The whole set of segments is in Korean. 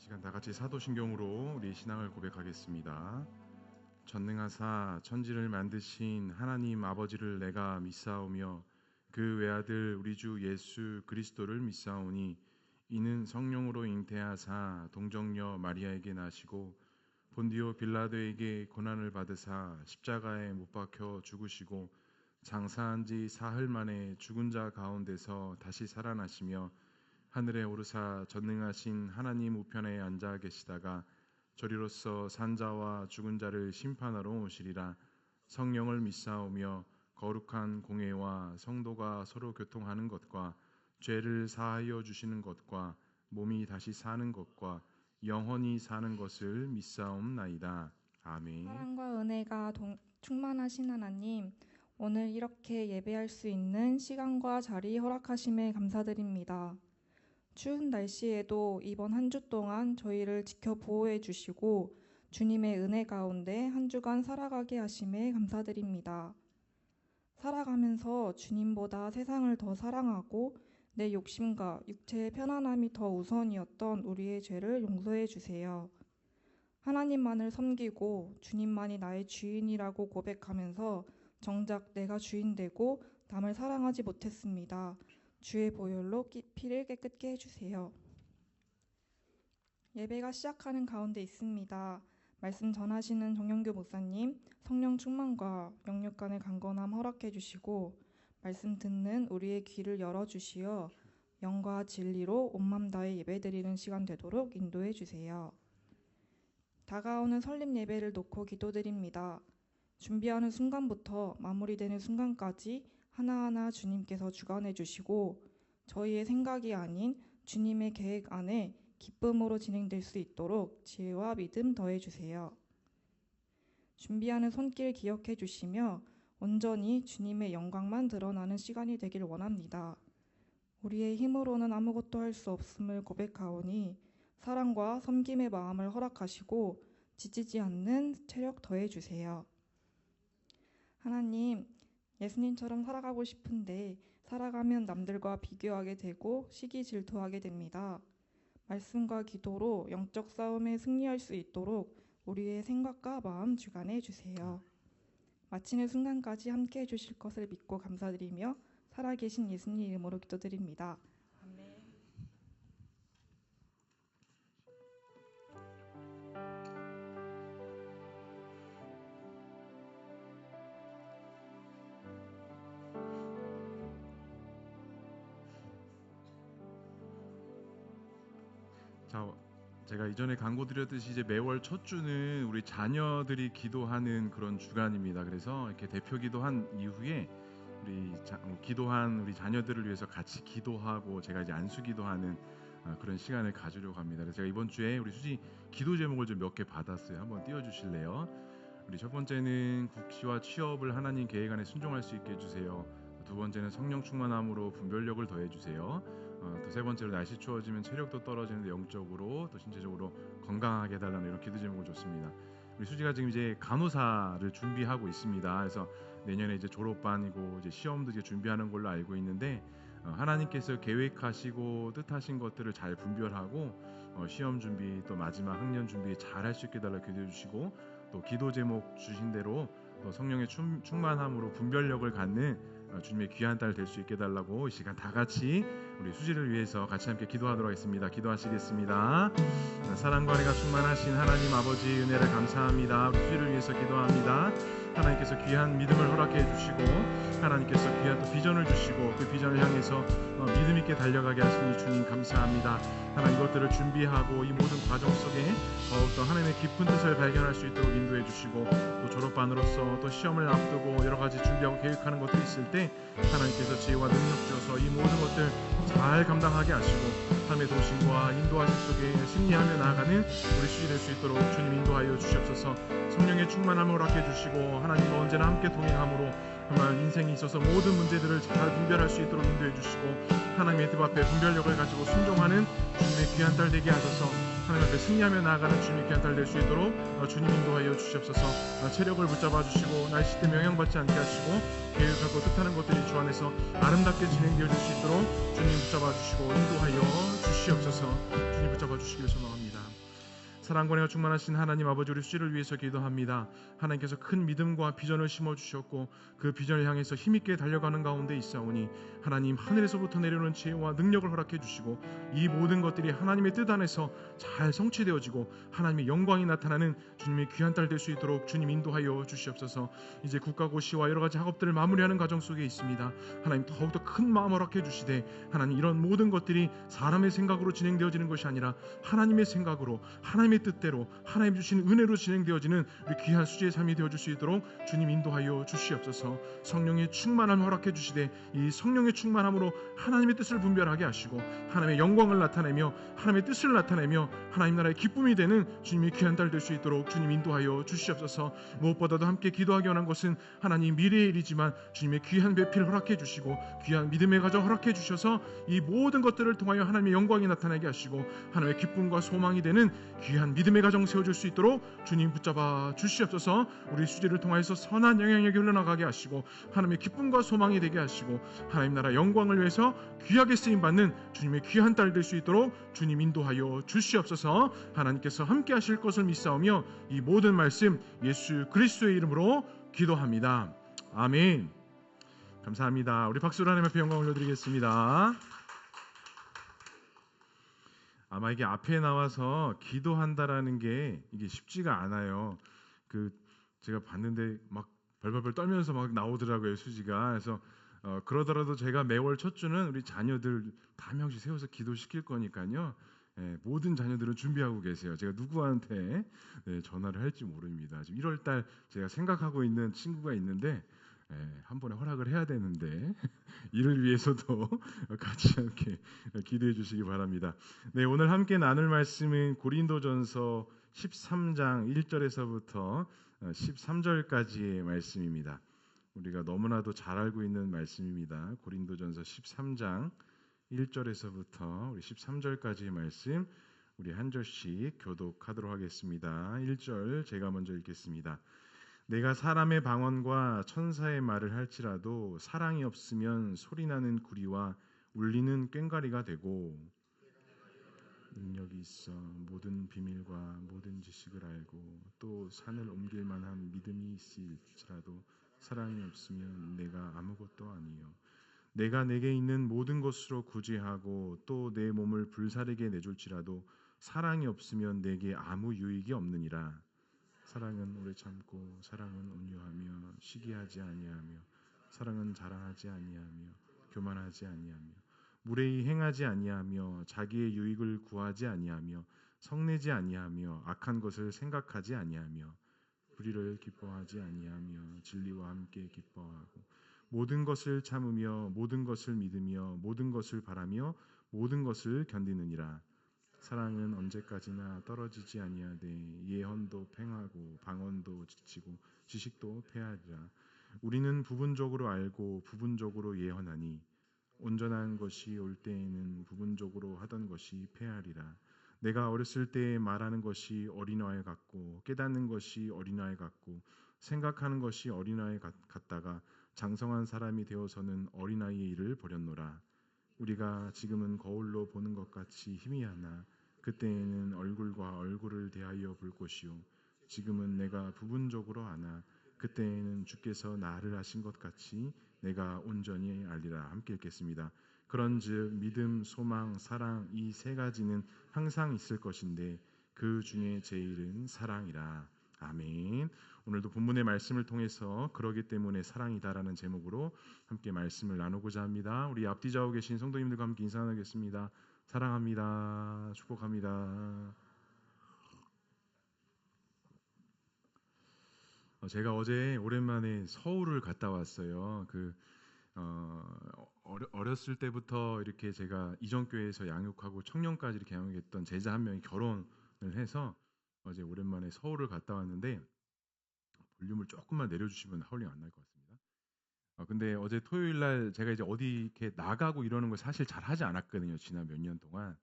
시간 다 같이 사도신경으로 우리 신앙을 고백하겠습니다. 전능하사 천지를 만드신 하나님 아버지를 내가 믿사오며 그 외아들 우리 주 예수 그리스도를 믿사오니 이는 성령으로 잉태하사 동정녀 마리아에게 나시고 본디오 빌라도에게 고난을 받으사 십자가에 못 박혀 죽으시고 장사한 지 사흘 만에 죽은 자 가운데서 다시 살아나시며 하늘에 오르사 전능하신 하나님 우편에 앉아 계시다가 저리로서 산자와 죽은 자를 심판하러 오시리라. 성령을 믿사오며 거룩한 공회와 성도가 서로 교통하는 것과 죄를 사하여 주시는 것과 몸이 다시 사는 것과 영원히 사는 것을 믿사옵나이다. 아멘. 사랑과 은혜가 충만하신 하나님, 오늘 이렇게 예배할 수 있는 시간과 자리 허락하심에 감사드립니다. 추운 날씨에도 이번 한 주 동안 저희를 지켜 보호해 주시고 주님의 은혜 가운데 한 주간 살아가게 하심에 감사드립니다. 살아가면서 주님보다 세상을 더 사랑하고 내 욕심과 육체의 편안함이 더 우선이었던 우리의 죄를 용서해 주세요. 하나님만을 섬기고 주님만이 나의 주인이라고 고백하면서 정작 내가 주인 되고 남을 사랑하지 못했습니다. 주의 보혈로 피를 깨끗게 해주세요. 예배가 시작하는 가운데 있습니다. 말씀 전하시는 정영규 목사님, 성령 충만과 영육간의 강건함 허락해 주시고 말씀 듣는 우리의 귀를 열어주시어 영과 진리로 온 맘 다해 예배드리는 시간 되도록 인도해 주세요. 다가오는 설립 예배를 놓고 기도드립니다. 준비하는 순간부터 마무리되는 순간까지 하나하나 주님께서 주관해 주시고 저희의 생각이 아닌 주님의 계획 안에 기쁨으로 진행될 수 있도록 지혜와 믿음 더해 주세요. 준비하는 손길 기억해 주시며 온전히 주님의 영광만 드러나는 시간이 되길 원합니다. 우리의 힘으로는 아무것도 할 수 없음을 고백하오니 사랑과 섬김의 마음을 허락하시고 지치지 않는 체력 더해 주세요. 하나님, 예수님처럼 살아가고 싶은데 살아가면 남들과 비교하게 되고 시기 질투하게 됩니다. 말씀과 기도로 영적 싸움에 승리할 수 있도록 우리의 생각과 마음 주관해 주세요. 마치는 순간까지 함께 해주실 것을 믿고 감사드리며 살아계신 예수님 이름으로 기도드립니다. 아멘. 자, 제가 이전에 광고 드렸듯이 이제 매월 첫 주는 우리 자녀들이 기도하는 그런 주간입니다. 그래서 이렇게 대표 기도한 이후에 기도한 우리 자녀들을 위해서 같이 기도하고 제가 이제 안수 기도하는 그런 시간을 가지려고 합니다. 그래서 제가 이번 주에 우리 수지 기도 제목을 좀 몇 개 받았어요. 한번 띄워주실래요? 우리 첫 번째는 국시와 취업을 하나님 계획 안에 순종할 수 있게 해주세요. 두 번째는 성령 충만함으로 분별력을 더해주세요. 또 세 번째로 날씨 추워지면 체력도 떨어지는데 영적으로 또 신체적으로 건강하게 해달라는 이런 기도 제목을 줬습니다. 우리 수지가 지금 이제 간호사를 준비하고 있습니다. 그래서 내년에 이제 졸업반이고 이제 시험도 이제 준비하는 걸로 알고 있는데 하나님께서 계획하시고 뜻하신 것들을 잘 분별하고 시험 준비 또 마지막 학년 준비 잘 할 수 있게 달라 기도해 주시고 또 기도 제목 주신 대로 또 성령의 충만함으로 분별력을 갖는 주님의 귀한 딸 될 수 있게 달라고 이 시간 다 같이 우리 수지를 위해서 같이 함께 기도하도록 하겠습니다. 기도하시겠습니다. 사랑과 은혜가 충만하신 하나님 아버지 은혜를 감사합니다. 우리 수지를 위해서 기도합니다. 하나님께서 귀한 믿음을 허락해 주시고 하나님께서 귀한 또 비전을 주시고 그 비전을 향해서 믿음 있게 달려가게 하시니 주님 감사합니다. 하나님 이것들을 준비하고 이 모든 과정 속에 더욱더 하나님의 깊은 뜻을 발견할 수 있도록 인도해 주시고 또 졸업반으로서 또 시험을 앞두고 여러 가지 준비하고 계획하는 것들이 있을 때 하나님께서 지혜와 능력 주셔서 이 모든 것들 잘 감당하게 하시고 하나님의 도심과 인도하심 속에 승리하며 나아가는 우리 수지 될 수 있도록 주님 인도하여 주시옵소서. 성령의 충만함을 허락해 주시고 하나님과 언제나 함께 동행함으로 정말 인생에 있어서 모든 문제들을 잘 분별할 수 있도록 인도해 주시고 하나님의 뜻 앞에 분별력을 가지고 순종하는 주님의 귀한 딸 되게 하소서. 하나님 앞에 승리하며 나아가는 주님의 귀한 딸 될 수 있도록 주님 인도하여 주시옵소서. 체력을 붙잡아 주시고 날씨 때문에 영향받지 않게 하시고 계획하고 뜻하는 것들이 주 안에서 아름답게 진행되어 줄 수 있도록 주님 붙잡아 주시고 인도하여 주시옵소서. 주님 붙잡아 주시길 소망합니다. 사랑과 은혜가 충만하신 하나님 아버지, 우리 수지를 위해서 기도합니다. 하나님께서 큰 믿음과 비전을 심어주셨고 그 비전을 향해서 힘있게 달려가는 가운데 있사오니 하나님, 하늘에서부터 내려오는 지혜와 능력을 허락해 주시고 이 모든 것들이 하나님의 뜻 안에서 잘 성취되어지고 하나님의 영광이 나타나는 주님의 귀한 딸 될 수 있도록 주님 인도하여 주시옵소서. 이제 국가고시와 여러 가지 학업들을 마무리하는 과정 속에 있습니다. 하나님, 더욱더 큰 마음 허락해 주시되 하나님, 이런 모든 것들이 사람의 생각으로 진행되어지는 것이 아니라 하나님의 생각으로, 하나님의 뜻대로, 하나님 주신 은혜로 진행되어지는 우리 귀한 수지의 삶이 되어줄 수 있도록 주님 인도하여 주시옵소서. 성령의 충만함 허락해 주시되 이 성령의 충만함으로 하나님의 뜻을 분별하게 하시고 하나님의 영광을 나타내며 하나님의 뜻을 나타내며 하나님 나라의 기쁨이 되는 주님의 귀한 딸 될 수 있도록 주님 인도하여 주시옵소서. 무엇보다도 함께 기도하기 원한 것은 하나님 미래의 일이지만 주님의 귀한 배필 허락해 주시고 귀한 믿음의 가정 허락해 주셔서 이 모든 것들을 통하여 하나님의 영광이 나타나게 하시고 하나님의 기쁨과 소망이 되는 귀한 믿음의 가정 세워줄 수 있도록 주님 붙잡아 주시옵소서. 우리 수지를 통하여서 선한 영향력이 흘러나가게 하시고 하나님의 기쁨과 소망이 되게 하시고 하나님 나라 영광을 위해서 귀하게 쓰임받는 주님의 귀한 딸 될 수 있도록 주님 인도하여 주시옵소서. 하나님께서 함께 하실 것을 믿사오며 이 모든 말씀 예수 그리스도의 이름으로 기도합니다. 아멘. 감사합니다. 우리 박수로 하나님 앞에 영광 올려드리겠습니다. 아마 이게 앞에 나와서 기도한다라는 게 이게 쉽지가 않아요. 제가 봤는데 막 벌벌벌 떨면서 막 나오더라고요, 수지가. 그래서 그러더라도 제가 매월 첫 주는 우리 자녀들 다 한 명씩 세워서 기도시킬 거니까요. 모든 자녀들은 준비하고 계세요. 제가 누구한테 전화를 할지 모릅니다. 지금 1월 달 제가 생각하고 있는 친구가 있는데 한 번에 허락을 해야 되는데 이를 위해서도 같이 함께 기도해 주시기 바랍니다. 네, 오늘 함께 나눌 말씀은 고린도전서 13장 1절에서부터 13절까지의 말씀입니다. 우리가 너무나도 잘 알고 있는 말씀입니다. 고린도전서 13장 1절에서부터 우리 13절까지의 말씀, 우리 한 절씩 교독하도록 하겠습니다. 1절 제가 먼저 읽겠습니다. 내가 사람의 방언과 천사의 말을 할지라도 사랑이 없으면 소리나는 구리와 울리는 꽹과리가 되고, 능력이 있어 모든 비밀과 모든 지식을 알고 또 산을 옮길 만한 믿음이 있을지라도 사랑이 없으면 내가 아무것도 아니요. 내가 내게 있는 모든 것으로 구제하고 또 내 몸을 불사르게 내줄지라도 사랑이 없으면 내게 아무 유익이 없느니라. 사랑은 오래 참고 사랑은 온유하며 시기하지 아니하며 사랑은 자랑하지 아니하며 교만하지 아니하며 무례히 행하지 아니하며 자기의 유익을 구하지 아니하며 성내지 아니하며 악한 것을 생각하지 아니하며 불의를 기뻐하지 아니하며 진리와 함께 기뻐하고 모든 것을 참으며 모든 것을 믿으며 모든 것을 바라며 모든 것을 견디느니라. 사랑은 언제까지나 떨어지지 아니하되 예언도 팽하고 방언도 지치고 지식도 패하리라. 우리는 부분적으로 알고 부분적으로 예언하니 온전한 것이 올 때에는 부분적으로 하던 것이 패하리라. 내가 어렸을 때 말하는 것이 어린아이 같고 깨닫는 것이 어린아이 같고 생각하는 것이 어린아이 같다가 장성한 사람이 되어서는 어린아이의 일을 버렸노라. 우리가 지금은 거울로 보는 것 같이 희미하나 그때에는 얼굴과 얼굴을 대하여 볼 것이요 지금은 내가 부분적으로 아나 그때에는 주께서 나를 하신 것 같이 내가 온전히 알리라. 함께 읽겠습니다. 그런즉 믿음, 소망, 사랑 이 세 가지는 항상 있을 것인데 그 중에 제일은 사랑이라. 아멘. 오늘도 본문의 말씀을 통해서 그러기 때문에 사랑이다라는 제목으로 함께 말씀을 나누고자 합니다. 우리 앞뒤 좌우 계신 성도님들과 함께 인사 나누겠습니다. 사랑합니다. 축복합니다. 제가 어제 오랜만에 서울을 갔다 왔어요. 어렸을 때부터 이렇게 제가 이전교회에서 양육하고 청년까지 이렇게 양육했던 제자 한 명이 결혼을 해서 어제 오랜만에 서울을 갔다 왔는데 볼륨을 조금만 내려주시면 하울링 안 날 것 같습니다. 근데 어제 토요일 날 제가 이제 어디 이렇게 나가고 이러는 걸 사실 잘 하지 않았거든요. 지난 몇 년 동안.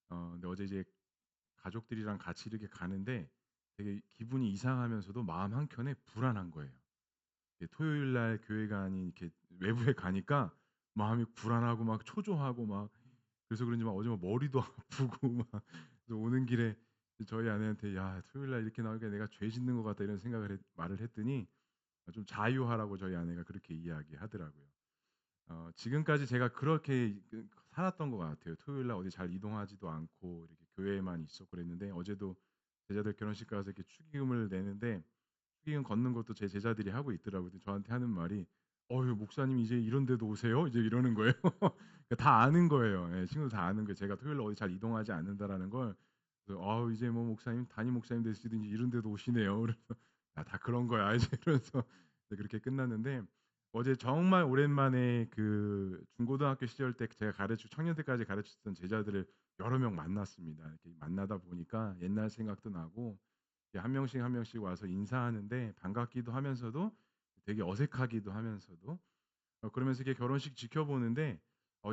근데 어제 이제 가족들이랑 같이 이렇게 가는데 되게 기분이 이상하면서도 마음 한켠에 불안한 거예요. 토요일 날 교회가 아닌 이렇게 외부에 가니까 마음이 불안하고 막 초조하고 막 그래서 그런지 막 어제 막 머리도 아프고 막 그래서 오는 길에 저희 아내한테 야 토요일 날 이렇게 나오니까 내가 죄 짓는 것 같다 이런 말을 했더니 좀 자유하라고 저희 아내가 그렇게 이야기하더라고요. 지금까지 제가 그렇게 살았던 것 같아요. 토요일 날 어디 잘 이동하지도 않고 이렇게 교회에만 있었고 그랬는데 어제도 제자들 결혼식 가서 이렇게 축의금을 내는데 축의금 걷는 것도 제 제자들이 하고 있더라고요. 저한테 하는 말이 어휴 목사님 이제 이런 데도 오세요? 이제 이러는 거예요. 다 아는 거예요. 예, 친구들 다 아는 거예요. 제가 토요일 날 어디 잘 이동하지 않는다라는 걸. 그래서 이제 뭐 목사님 담임 목사님 되시든지 이런 데도 오시네요. 그래서 야, 다 그런 거야 이제 이러면서 그렇게 끝났는데 어제 정말 오랜만에 그 중고등학교 시절 때 제가 청년 때까지 가르쳤던 제자들을 여러 명 만났습니다. 이렇게 만나다 보니까 옛날 생각도 나고 한 명씩 한 명씩 와서 인사하는데 반갑기도 하면서도 되게 어색하기도 하면서도 그러면서 이렇게 결혼식 지켜보는데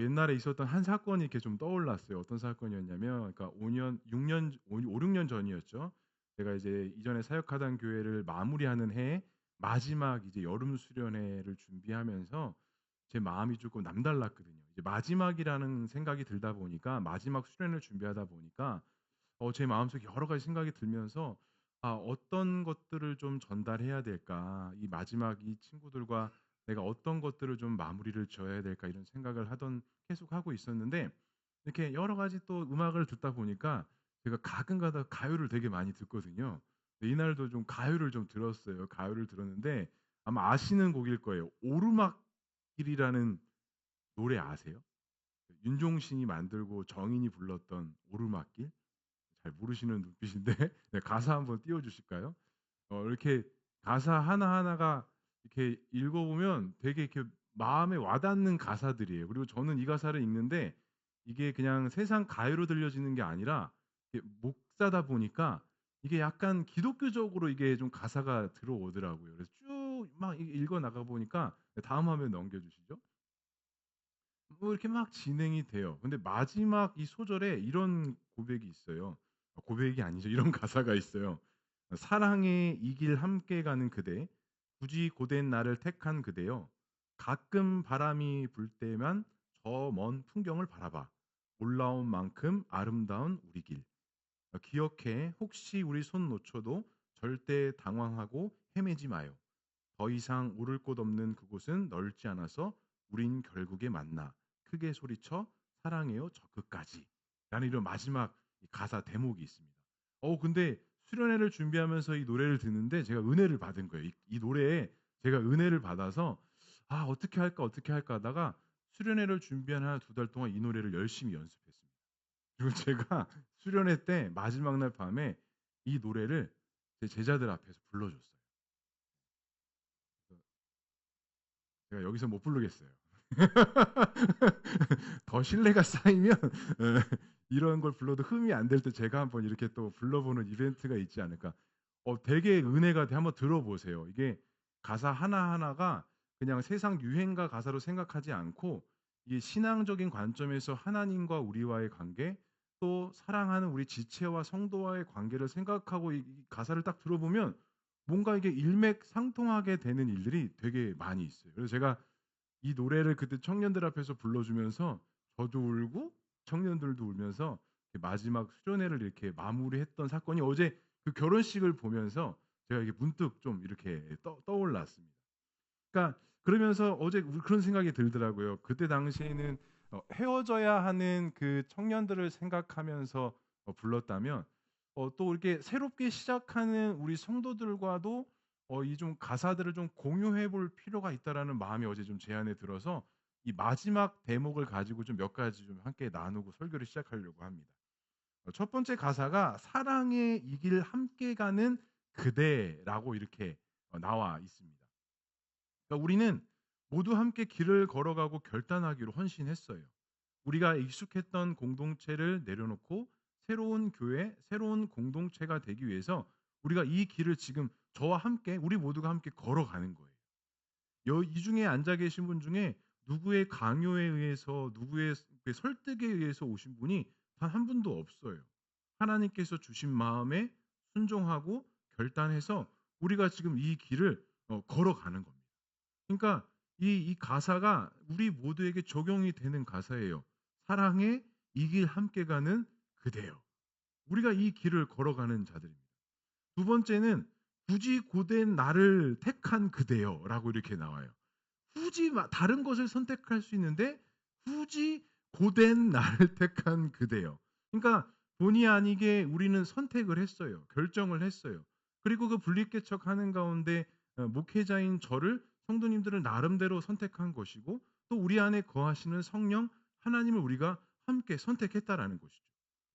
옛날에 있었던 한 사건이 이렇게 좀 떠올랐어요. 어떤 사건이었냐면 그러니까 5, 6년 전이었죠. 제가 이제 이전에 사역하던 교회를 마무리하는 해에 마지막 이제 여름 수련회를 준비하면서 제 마음이 조금 남달랐거든요. 이제 마지막이라는 생각이 들다 보니까 마지막 수련을 준비하다 보니까 제 마음속에 여러 가지 생각이 들면서 어떤 것들을 좀 전달해야 될까? 이 마지막 이 친구들과 내가 어떤 것들을 좀 마무리를 지어야 될까? 이런 생각을 계속 하고 있었는데 이렇게 여러 가지 또 음악을 듣다 보니까 제가 가끔가다 가요를 되게 많이 듣거든요. 이날도 좀 가요를 좀 들었어요. 가요를 들었는데 아마 아시는 곡일 거예요. 오르막길이라는 노래 아세요? 윤종신이 만들고 정인이 불렀던 오르막길? 잘 모르시는 눈빛인데 네, 가사 한번 띄워주실까요? 이렇게 가사 하나하나가 이렇게 읽어보면 되게 이렇게 마음에 와닿는 가사들이에요. 그리고 저는 이 가사를 읽는데 이게 그냥 세상 가요로 들려지는 게 아니라 목사다 보니까 이게 약간 기독교적으로 이게 좀 가사가 들어오더라고요. 그래서 쭉 막 읽어 나가 보니까 다음 화면 넘겨주시죠. 뭐 이렇게 막 진행이 돼요. 근데 마지막 이 소절에 이런 고백이 있어요. 고백이 아니죠. 이런 가사가 있어요. 사랑의 이 길 함께 가는 그대, 굳이 고된 나를 택한 그대여. 가끔 바람이 불 때만 저 먼 풍경을 바라봐. 올라온 만큼 아름다운 우리 길. 기억해. 혹시 우리 손 놓쳐도 절대 당황하고 헤매지 마요. 더 이상 오를 곳 없는 그곳은 넓지 않아서 우린 결국에 만나. 크게 소리쳐 사랑해요 저 끝까지. 라는 이런 마지막 가사 대목이 있습니다. 근데 수련회를 준비하면서 이 노래를 듣는데 제가 은혜를 받은 거예요. 이 노래에 제가 은혜를 받아서 어떻게 할까 하다가 수련회를 준비한 한 2달 동안 이 노래를 열심히 연습했습니다. 그리고 제가 수련회 때 마지막 날 밤에 이 노래를 제 제자들 앞에서 불러줬어요. 제가 여기서 못 부르겠어요. 더 신뢰가 쌓이면 이런 걸 불러도 흠이 안 될 때 제가 한번 이렇게 또 불러보는 이벤트가 있지 않을까. 되게 은혜가 돼. 한번 들어보세요. 이게 가사 하나하나가 그냥 세상 유행가 가사로 생각하지 않고 이 신앙적인 관점에서 하나님과 우리와의 관계 또 사랑하는 우리 지체와 성도와의 관계를 생각하고 이 가사를 딱 들어보면 뭔가 이게 일맥상통하게 되는 일들이 되게 많이 있어요. 그래서 제가 이 노래를 그때 청년들 앞에서 불러주면서 저도 울고 청년들도 울면서 마지막 수련회를 이렇게 마무리했던 사건이 어제 그 결혼식을 보면서 제가 이게 문득 좀 이렇게 떠올랐습니다. 그러니까 그러면서 어제 그런 생각이 들더라고요. 그때 당시에는 헤어져야 하는 그 청년들을 생각하면서 불렀다면 또 이렇게 새롭게 시작하는 우리 성도들과도 이 좀 가사들을 좀 공유해 볼 필요가 있다라는 마음이 어제 좀 제 안에 들어서 이 마지막 대목을 가지고 좀 몇 가지 좀 함께 나누고 설교를 시작하려고 합니다. 첫 번째 가사가 사랑의 이 길 함께 가는 그대라고 이렇게 나와 있습니다. 그러니까 우리는 모두 함께 길을 걸어가고 결단하기로 헌신했어요. 우리가 익숙했던 공동체를 내려놓고 새로운 교회, 새로운 공동체가 되기 위해서 우리가 이 길을 지금 저와 함께 우리 모두가 함께 걸어가는 거예요. 이 중에 앉아 계신 분 중에 누구의 강요에 의해서 누구의 그 설득에 의해서 오신 분이 단 한 분도 없어요. 하나님께서 주신 마음에 순종하고 결단해서 우리가 지금 이 길을 걸어가는 겁니다. 그러니까 이 가사가 우리 모두에게 적용이 되는 가사예요. 사랑해 이 길 함께 가는 그대요. 우리가 이 길을 걸어가는 자들입니다. 두 번째는 굳이 고된 나를 택한 그대여라고 이렇게 나와요. 굳이 다른 것을 선택할 수 있는데 굳이 고된 나를 택한 그대여. 그러니까 본의 아니게 우리는 선택을 했어요. 결정을 했어요. 그리고 그 분리개척하는 가운데 목회자인 저를 성도님들을 나름대로 선택한 것이고 또 우리 안에 거하시는 성령 하나님을 우리가 함께 선택했다라는 것이죠.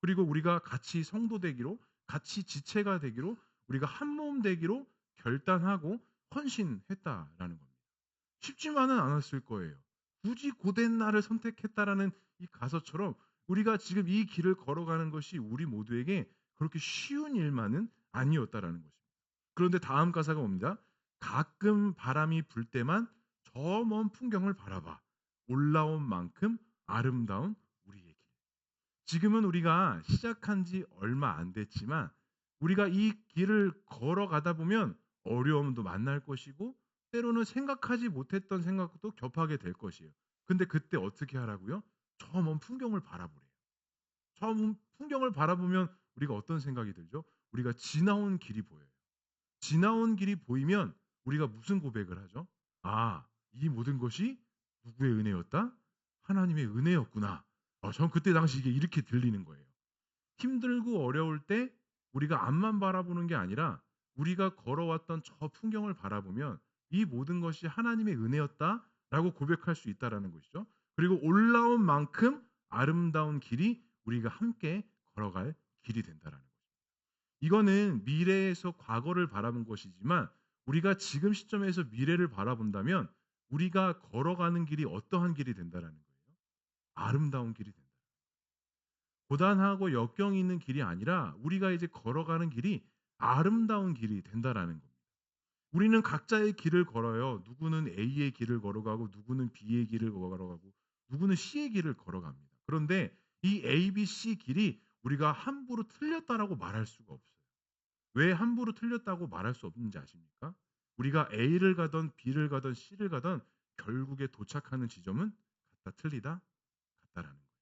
그리고 우리가 같이 성도 되기로 같이 지체가 되기로 우리가 한 몸 되기로 결단하고 헌신했다라는 겁니다. 쉽지만은 않았을 거예요. 굳이 고된 나를 선택했다라는 이 가사처럼 우리가 지금 이 길을 걸어가는 것이 우리 모두에게 그렇게 쉬운 일만은 아니었다라는 것입니다. 그런데 다음 가사가 옵니다. 가끔 바람이 불 때만 저 먼 풍경을 바라봐. 올라온 만큼 아름다운 우리의 길. 지금은 우리가 시작한 지 얼마 안 됐지만 우리가 이 길을 걸어가다 보면 어려움도 만날 것이고 때로는 생각하지 못했던 생각도 겹하게 될 것이에요. 근데 그때 어떻게 하라고요? 저 먼 풍경을 바라보래요. 저 먼 풍경을 바라보면 우리가 어떤 생각이 들죠? 우리가 지나온 길이 보여요. 지나온 길이 보이면 우리가 무슨 고백을 하죠? 아, 이 모든 것이 누구의 은혜였다? 하나님의 은혜였구나. 전 그때 당시 이게 이렇게 들리는 거예요. 힘들고 어려울 때 우리가 앞만 바라보는 게 아니라 우리가 걸어왔던 저 풍경을 바라보면 이 모든 것이 하나님의 은혜였다라고 고백할 수 있다라는 것이죠. 그리고 올라온 만큼 아름다운 길이 우리가 함께 걸어갈 길이 된다라는 거죠. 이거는 미래에서 과거를 바라본 것이지만 우리가 지금 시점에서 미래를 바라본다면 우리가 걸어가는 길이 어떠한 길이 된다라는 거예요. 아름다운 길이 된다. 고단하고 역경이 있는 길이 아니라 우리가 이제 걸어가는 길이 아름다운 길이 된다라는 겁니다. 우리는 각자의 길을 걸어요. 누구는 A의 길을 걸어가고 누구는 B의 길을 걸어가고 누구는 C의 길을 걸어갑니다. 그런데 이 A, B, C 길이 우리가 함부로 틀렸다라고 말할 수가 없어요. 왜 함부로 틀렸다고 말할 수 없는지 아십니까? 우리가 A를 가던 B를 가던 C를 가던 결국에 도착하는 지점은 같다 틀리다 같다라는 거예요.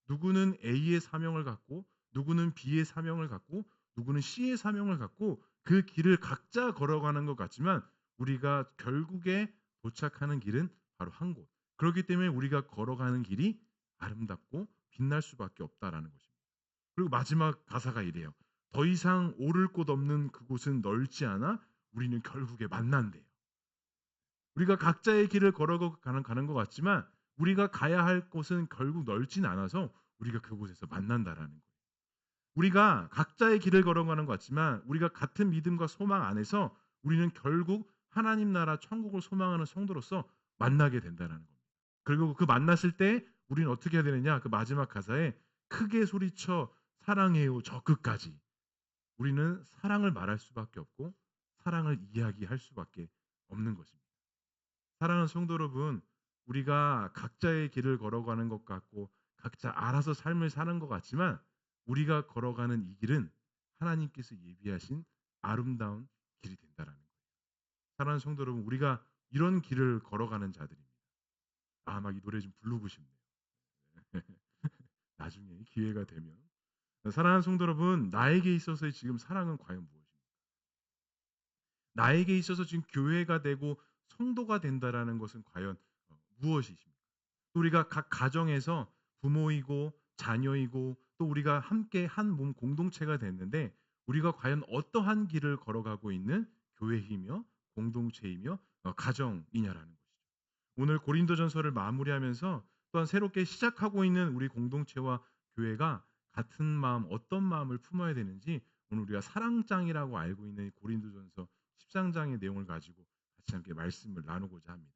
누구는 A의 사명을 갖고 누구는 B의 사명을 갖고 누구는 C의 사명을 갖고 그 길을 각자 걸어가는 것 같지만 우리가 결국에 도착하는 길은 바로 한 곳. 그렇기 때문에 우리가 걸어가는 길이 아름답고 빛날 수밖에 없다라는 것입니다. 그리고 마지막 가사가 이래요. 더 이상 오를 곳 없는 그곳은 넓지 않아 우리는 결국에 만난대요. 우리가 각자의 길을 걸어가는 것 같지만 우리가 가야 할 곳은 결국 넓진 않아서 우리가 그곳에서 만난다라는 거예요. 우리가 각자의 길을 걸어가는 것 같지만 우리가 같은 믿음과 소망 안에서 우리는 결국 하나님 나라 천국을 소망하는 성도로서 만나게 된다는 겁니다. 그리고 그 만났을 때 우리는 어떻게 해야 되느냐? 그 마지막 가사에 크게 소리쳐 사랑해요 저 끝까지. 우리는 사랑을 말할 수밖에 없고 사랑을 이야기할 수밖에 없는 것입니다. 사랑하는 성도 여러분, 우리가 각자의 길을 걸어가는 것 같고 각자 알아서 삶을 사는 것 같지만 우리가 걸어가는 이 길은 하나님께서 예비하신 아름다운 길이 된다라는 거예요. 사랑하는 성도 여러분, 우리가 이런 길을 걸어가는 자들입니다. 막 이 노래 좀 부르고 싶네요. 나중에 기회가 되면. 사랑하는 성도 여러분, 나에게 있어서의 지금 사랑은 과연 무엇입니까? 나에게 있어서 지금 교회가 되고 성도가 된다라는 것은 과연 무엇이십니까? 또 우리가 각 가정에서 부모이고 자녀이고 또 우리가 함께 한 몸 공동체가 됐는데 우리가 과연 어떠한 길을 걸어가고 있는 교회이며 공동체이며 가정이냐라는 것이죠. 오늘 고린도전서를 마무리하면서 또한 새롭게 시작하고 있는 우리 공동체와 교회가 같은 마음, 어떤 마음을 품어야 되는지 오늘 우리가 사랑장이라고 알고 있는 고린도전서 13장의 내용을 가지고 같이 함께 말씀을 나누고자 합니다.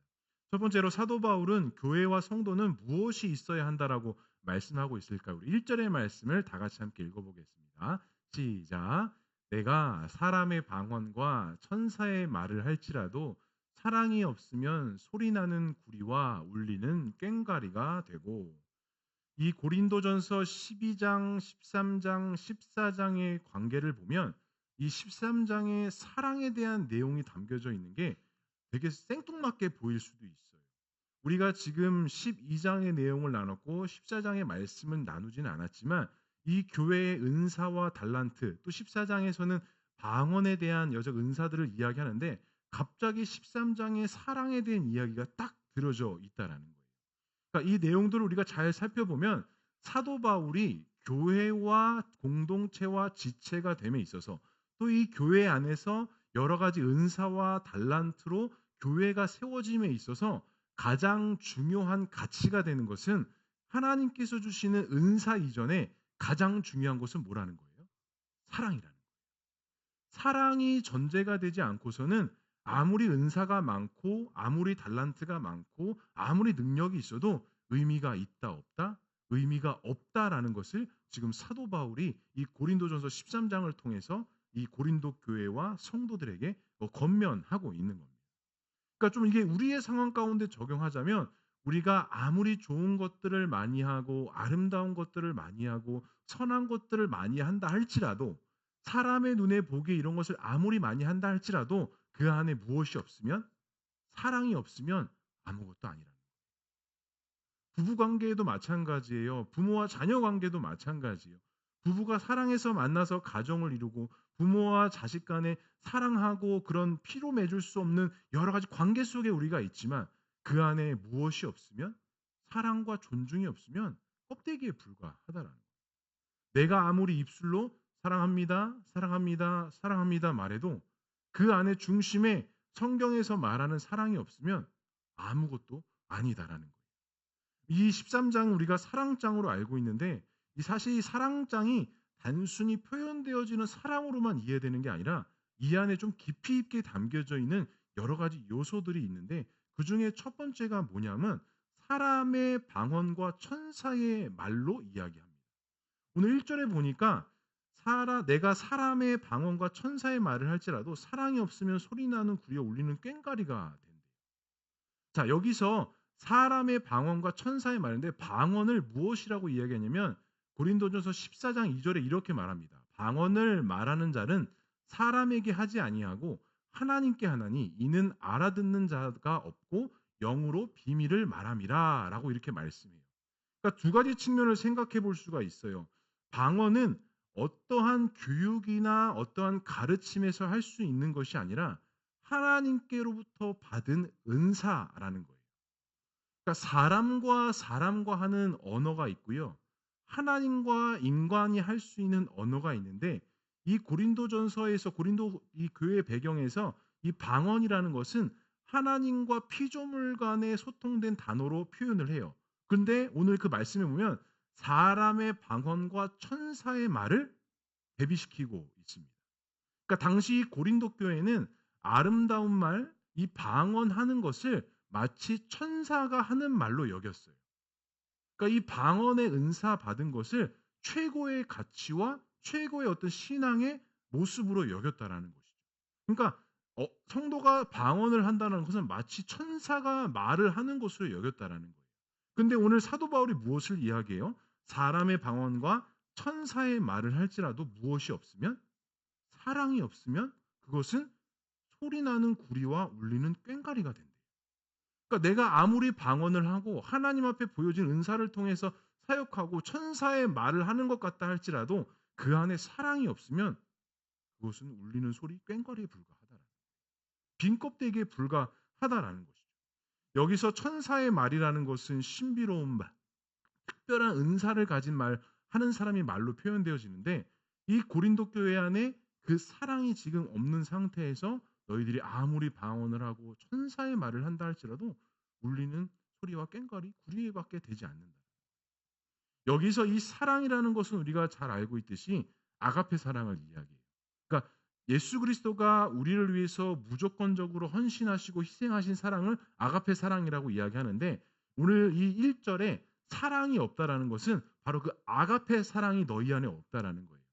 첫 번째로 사도 바울은 교회와 성도는 무엇이 있어야 한다라고 말씀하고 있을까요? 우리 1절의 말씀을 다 같이 함께 읽어보겠습니다. 시작. 내가 사람의 방언과 천사의 말을 할지라도 사랑이 없으면 소리나는 구리와 울리는 꽹과리가 되고. 이 고린도전서 12장, 13장, 14장의 관계를 보면 이 13장의 사랑에 대한 내용이 담겨져 있는 게 되게 생뚱맞게 보일 수도 있어요. 우리가 지금 12장의 내용을 나눴고 14장의 말씀을 나누지는 않았지만 이 교회의 은사와 달란트, 또 14장에서는 방언에 대한 여적 은사들을 이야기하는데 갑자기 13장의 사랑에 대한 이야기가 딱 들어져 있다라는 거예요. 그러니까 이 내용들을 우리가 잘 살펴보면 사도 바울이 교회와 공동체와 지체가 됨에 있어서 또 이 교회 안에서 여러 가지 은사와 달란트로 교회가 세워짐에 있어서 가장 중요한 가치가 되는 것은 하나님께서 주시는 은사 이전에 가장 중요한 것은 뭐라는 거예요? 사랑이라는 거예요. 사랑이 전제가 되지 않고서는 아무리 은사가 많고 아무리 달란트가 많고 아무리 능력이 있어도 의미가 있다 없다? 의미가 없다라는 것을 지금 사도 바울이 이 고린도전서 13장을 통해서 이 고린도 교회와 성도들에게 권면하고 있는 겁니다. 그러니까 좀 이게 우리의 상황 가운데 적용하자면 우리가 아무리 좋은 것들을 많이 하고 아름다운 것들을 많이 하고 선한 것들을 많이 한다 할지라도 사람의 눈에 보기에 이런 것을 아무리 많이 한다 할지라도 그 안에 무엇이 없으면 사랑이 없으면 아무것도 아니라는 거예요. 부부 관계에도 마찬가지예요. 부모와 자녀 관계도 마찬가지예요. 부부가 사랑해서 만나서 가정을 이루고 부모와 자식 간에 사랑하고 그런 피로 맺을 수 없는 여러 가지 관계 속에 우리가 있지만 그 안에 무엇이 없으면 사랑과 존중이 없으면 껍데기에 불과하다라는 거예요. 내가 아무리 입술로 사랑합니다, 사랑합니다, 사랑합니다 말해도 그 안에 중심에 성경에서 말하는 사랑이 없으면 아무것도 아니다라는 거예요. 이 13장은 우리가 사랑장으로 알고 있는데 사실 이 사랑장이 단순히 표현되어지는 사랑으로만 이해되는 게 아니라 이 안에 좀 깊이 있게 담겨져 있는 여러 가지 요소들이 있는데 그 중에 첫 번째가 뭐냐면 사람의 방언과 천사의 말로 이야기합니다. 오늘 1절에 보니까 내가 사람의 방언과 천사의 말을 할지라도 사랑이 없으면 소리나는 구리에 울리는 꽹과리가 된대요. 자, 여기서 사람의 방언과 천사의 말인데 방언을 무엇이라고 이야기하냐면 고린도전서 14장 2절에 이렇게 말합니다. 방언을 말하는 자는 사람에게 하지 아니하고 하나님께 하나니 이는 알아듣는 자가 없고 영으로 비밀을 말함이라 라고 이렇게 말씀해요. 그러니까 두 가지 측면을 생각해 볼 수가 있어요. 방언은 어떠한 교육이나 어떠한 가르침에서 할 수 있는 것이 아니라 하나님께로부터 받은 은사라는 거예요. 그러니까 사람과 하는 언어가 있고요. 하나님과 인간이 할 수 있는 언어가 있는데 이 고린도전서에서 고린도 이 교회 배경에서 이 방언이라는 것은 하나님과 피조물 간에 소통된 단어로 표현을 해요. 근데 오늘 그 말씀에 보면 사람의 방언과 천사의 말을 대비시키고 있습니다. 그러니까 당시 고린도 교회는 아름다운 말, 이 방언하는 것을 마치 천사가 하는 말로 여겼어요. 그러니까 이 방언의 은사 받은 것을 최고의 가치와 최고의 어떤 신앙의 모습으로 여겼다라는 것이죠. 그러니까 성도가 방언을 한다는 것은 마치 천사가 말을 하는 것으로 여겼다라는 거예요. 근데 오늘 사도 바울이 무엇을 이야기해요? 사람의 방언과 천사의 말을 할지라도 무엇이 없으면 사랑이 없으면 그것은 소리나는 구리와 울리는 꽹과리가 된대요. 그러니까 내가 아무리 방언을 하고 하나님 앞에 보여진 은사를 통해서 사역하고 천사의 말을 하는 것 같다 할지라도 그 안에 사랑이 없으면 그것은 울리는 소리 꽹과리에 불과하다라는 거예요. 빈 껍데기에 불과하다라는 것이죠. 여기서 천사의 말이라는 것은 신비로운 말, 특별한 은사를 가진 말 하는 사람이 말로 표현되어지는데 이 고린도 교회 안에 그 사랑이 지금 없는 상태에서 너희들이 아무리 방언을 하고 천사의 말을 한다 할지라도 울리는 소리와 꽹과리, 구리에밖에 되지 않는다. 여기서 이 사랑이라는 것은 우리가 잘 알고 있듯이 아가페 사랑을 이야기해요. 그러니까 예수 그리스도가 우리를 위해서 무조건적으로 헌신하시고 희생하신 사랑을 아가페 사랑이라고 이야기하는데 오늘 이 1절에 사랑이 없다라는 것은 바로 그 아가페 사랑이 너희 안에 없다라는 거예요.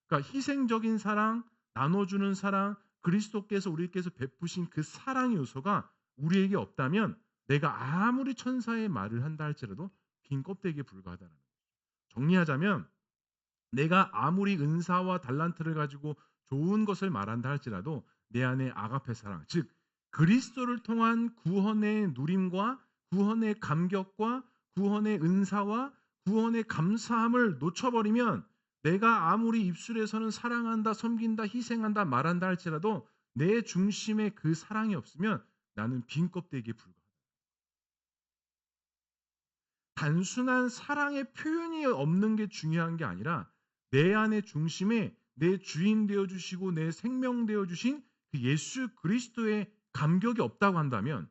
그러니까 희생적인 사랑, 나눠주는 사랑, 그리스도께서 우리께서 베푸신 그 사랑의 요소가 우리에게 없다면 내가 아무리 천사의 말을 한다 할지라도 빈 껍데기에 불과하다는 거예요. 정리하자면 내가 아무리 은사와 달란트를 가지고 좋은 것을 말한다 할지라도 내 안에 아가페 사랑, 즉 그리스도를 통한 구원의 누림과 구원의 감격과 구원의 은사와 구원의 감사함을 놓쳐버리면 내가 아무리 입술에서는 사랑한다, 섬긴다, 희생한다, 말한다 할지라도 내 중심에 그 사랑이 없으면 나는 빈 껍데기에 불과하다. 단순한 사랑의 표현이 없는 게 중요한 게 아니라 내 안의 중심에 내 주인 되어 주시고 내 생명 되어 주신 그 예수 그리스도의 감격이 없다고 한다면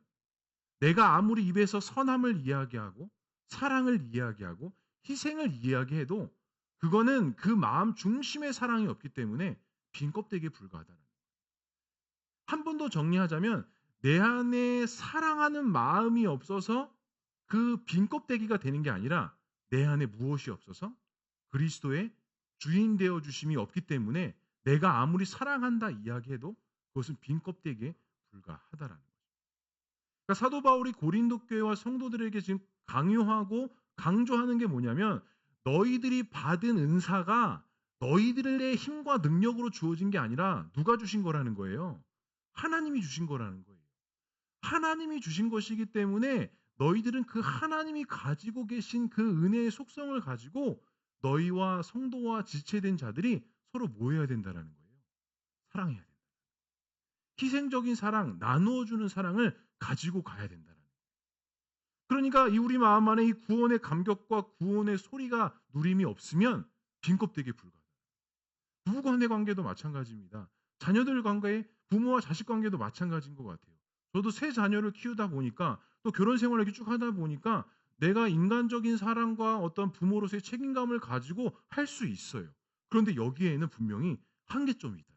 내가 아무리 입에서 선함을 이야기하고 사랑을 이야기하고 희생을 이야기해도 그거는 그 마음 중심의 사랑이 없기 때문에 빈 껍데기에 불과하다는 거예요. 한 번 더 정리하자면 내 안에 사랑하는 마음이 없어서 그 빈 껍데기가 되는 게 아니라 내 안에 무엇이 없어서 그리스도의 주인 되어 주심이 없기 때문에 내가 아무리 사랑한다 이야기해도 그것은 빈 껍데기에 불과하다라는 거예요. 그러니까 사도 바울이 고린도 교회와 성도들에게 지금 강요하고 강조하는 게 뭐냐면 너희들이 받은 은사가 너희들의 힘과 능력으로 주어진 게 아니라 누가 주신 거라는 거예요. 하나님이 주신 거라는 거예요. 하나님이 주신 것이기 때문에 너희들은 그 하나님이 가지고 계신 그 은혜의 속성을 가지고 너희와 성도와 지체된 자들이 서로 모여야 된다라는 거예요. 사랑해야 된다. 희생적인 사랑, 나누어 주는 사랑을 가지고 가야 된다라는 거예요. 그러니까 이 우리 마음 안에 이 구원의 감격과 구원의 소리가 누림이 없으면 빈 껍데기에 불과하다. 부부 간의 관계도 마찬가지입니다. 자녀들 관계, 부모와 자식 관계도 마찬가지인 것 같아요. 저도 세 자녀를 키우다 보니까 또 결혼 생활을 이렇게 쭉 하다 보니까 내가 인간적인 사랑과 어떤 부모로서의 책임감을 가지고 할 수 있어요. 그런데 여기에는 분명히 한계점이 있다.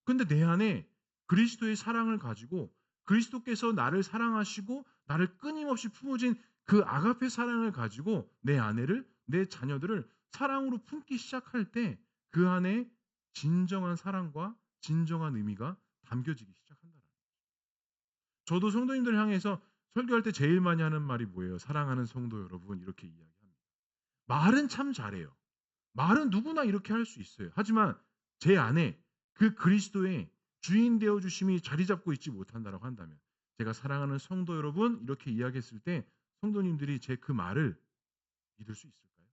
근데 내 안에 그리스도의 사랑을 가지고 그리스도께서 나를 사랑하시고 나를 끊임없이 품어진 그 아가페 사랑을 가지고 내 아내를, 내 자녀들을 사랑으로 품기 시작할 때 그 안에 진정한 사랑과 진정한 의미가 담겨지기 시작한다는 거예요. 저도 성도님들 향해서 설교할 때 제일 많이 하는 말이 뭐예요? 사랑하는 성도 여러분 이렇게 이야기합니다. 말은 참 잘해요. 말은 누구나 이렇게 할 수 있어요. 하지만 제 안에 그 그리스도의 주인 되어 주심이 자리 잡고 있지 못한다라고 한다면 제가 사랑하는 성도 여러분 이렇게 이야기했을 때 성도님들이 제 그 말을 믿을 수 있을까요?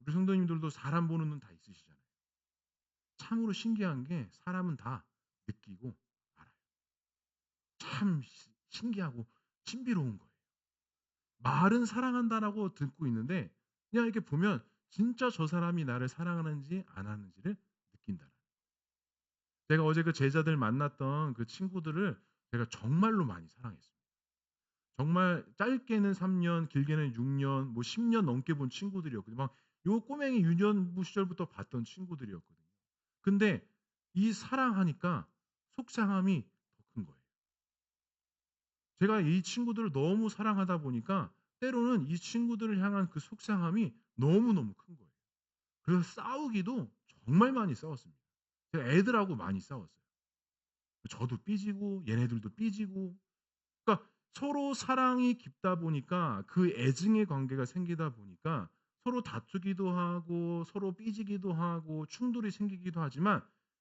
우리 성도님들도 사람 보는 눈 다 있으시잖아요. 참으로 신기한 게 사람은 다 느끼고 알아요. 참 신기하고 신비로운 거예요. 말은 사랑한다라고 듣고 있는데 그냥 이렇게 보면 진짜 저 사람이 나를 사랑하는지 안 하는지를 느낀다는 거예요. 제가 어제 그 제자들 만났던 그 친구들을 제가 정말로 많이 사랑했습니다. 정말 짧게는 3년, 길게는 6년, 뭐 10년 넘게 본 친구들이었거든요. 막 요 꼬맹이 유년부 시절부터 봤던 친구들이었거든요. 근데 이 사랑하니까 속상함이 더 큰 거예요. 제가 이 친구들을 너무 사랑하다 보니까 때로는 이 친구들을 향한 그 속상함이 너무너무 큰 거예요. 그래서 싸우기도 정말 많이 싸웠습니다. 제가 애들하고 많이 싸웠어요. 저도 삐지고 얘네들도 삐지고 그러니까 서로 사랑이 깊다 보니까 그 애증의 관계가 생기다 보니까 서로 다투기도 하고 서로 삐지기도 하고 충돌이 생기기도 하지만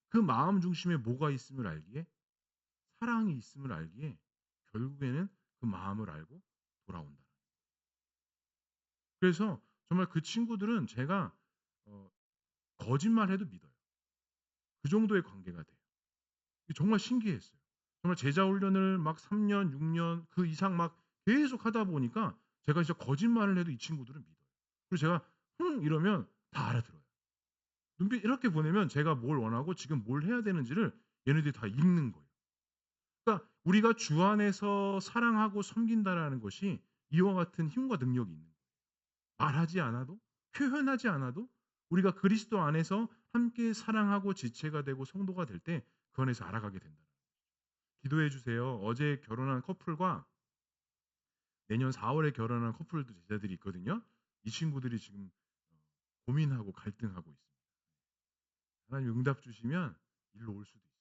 그 마음 중심에 뭐가 있음을 알기에 사랑이 있음을 알기에 결국에는 그 마음을 알고 돌아온다. 그래서 정말 그 친구들은 제가 어, 거짓말해도 믿어요. 그 정도의 관계가 돼요. 정말 신기했어요. 정말 제자 훈련을 막 3년, 6년 그 이상 막 계속 하다 보니까 제가 진짜 거짓말을 해도 이 친구들은 믿어요. 그리고 제가 이러면 다 알아들어요. 눈빛 이렇게 보내면 제가 뭘 원하고 지금 뭘 해야 되는지를 얘네들이 다 읽는 거예요. 그러니까 우리가 주 안에서 사랑하고 섬긴다라는 것이 이와 같은 힘과 능력이 있는 거예요. 말하지 않아도 표현하지 않아도 우리가 그리스도 안에서 함께 사랑하고 지체가 되고 성도가 될 때 그 안에서 알아가게 된다. 기도해 주세요. 어제 결혼한 커플과 내년 4월에 결혼한 커플도 제자들이 있거든요. 이 친구들이 지금 고민하고 갈등하고 있습니다. 하나님 응답 주시면 일로 올 수도 있어요.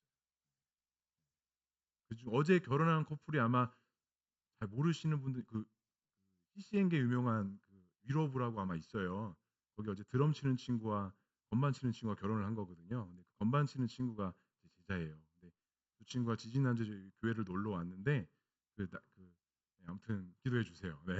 그중 어제 결혼한 커플이 아마 잘 모르시는 분들 그 CCN계 유명한 그 위러브라고 아마 있어요. 거기 어제 드럼 치는 친구와 건반 치는 친구가 결혼을 한 거거든요. 근데 그 건반 치는 친구가 제 제자예요. 근데 그 친구가 지지난주에 교회를 놀러 왔는데 그 아무튼 기도해 주세요. 네.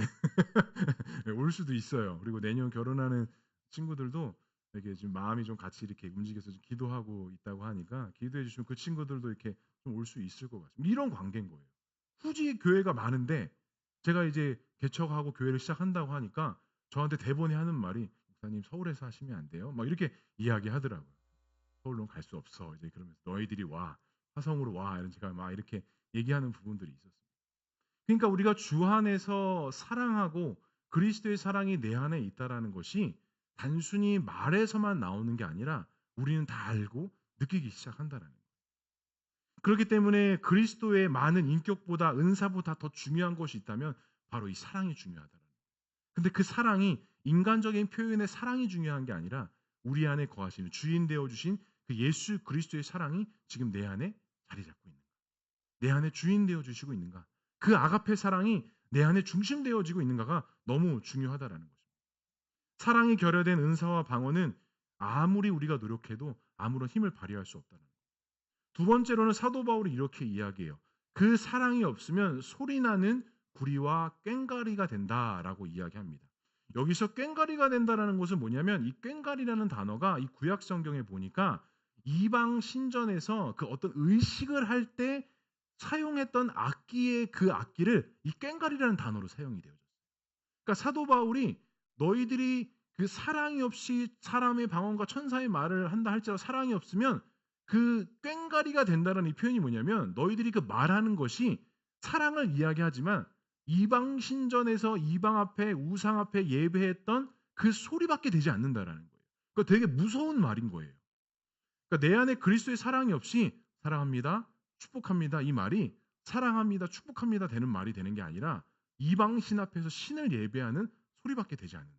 네, 올 수도 있어요. 그리고 내년 결혼하는 친구들도 이렇게 지금 마음이 좀 같이 이렇게 움직여서 좀 기도하고 있다고 하니까 기도해 주시면 그 친구들도 이렇게 좀 올 수 있을 것 같습니다. 이런 관계인 거예요. 굳이 교회가 많은데 제가 이제 개척하고 교회를 시작한다고 하니까 저한테 대번에 하는 말이 목사님 서울에서 하시면 안 돼요? 막 이렇게 이야기하더라고요. 서울로 갈 수 없어. 이제 그러면서 너희들이 와. 화성으로 와. 이런 제가 막 이렇게 얘기하는 부분들이 있었어요. 그러니까 우리가 주 안에서 사랑하고 그리스도의 사랑이 내 안에 있다라는 것이 단순히 말에서만 나오는 게 아니라 우리는 다 알고 느끼기 시작한다라는 거예요. 그렇기 때문에 그리스도의 많은 인격보다 은사보다 더 중요한 것이 있다면 바로 이 사랑이 중요하다라는 거예요. 근데 그 사랑이 인간적인 표현의 사랑이 중요한 게 아니라 우리 안에 거하시는 주인 되어 주신 그 예수 그리스도의 사랑이 지금 내 안에 자리 잡고 있는 거예요. 내 안에 주인 되어 주시고 있는가? 그 아가페 사랑이 내 안에 중심되어지고 있는가가 너무 중요하다라는 거죠. 사랑이 결여된 은사와 방언은 아무리 우리가 노력해도 아무런 힘을 발휘할 수 없다는 거예요. 두 번째로는 사도 바울이 이렇게 이야기해요. 그 사랑이 없으면 소리나는 구리와 꽹가리가 된다라고 이야기합니다. 여기서 꽹가리가 된다라는 것은 뭐냐면 이 꽹가리라는 단어가 이 구약 성경에 보니까 이방 신전에서 그 어떤 의식을 할 때 사용했던 악기의 그 악기를 이 꽹가리라는 단어로 사용이 되어졌어요. 그러니까 사도 바울이 너희들이 그 사랑이 없이 사람의 방언과 천사의 말을 한다 할지라도 사랑이 없으면 그 꽹가리가 된다는 이 표현이 뭐냐면 너희들이 그 말하는 것이 사랑을 이야기하지만 이방 신전에서 이방 앞에 우상 앞에 예배했던 그 소리밖에 되지 않는다라는 거예요. 그러니까 되게 무서운 말인 거예요. 그러니까 내 안에 그리스도의 사랑이 없이 사랑합니다, 축복합니다 이 말이 사랑합니다, 축복합니다 되는 말이 되는 게 아니라 이방 신 앞에서 신을 예배하는 소리밖에 되지 않는다.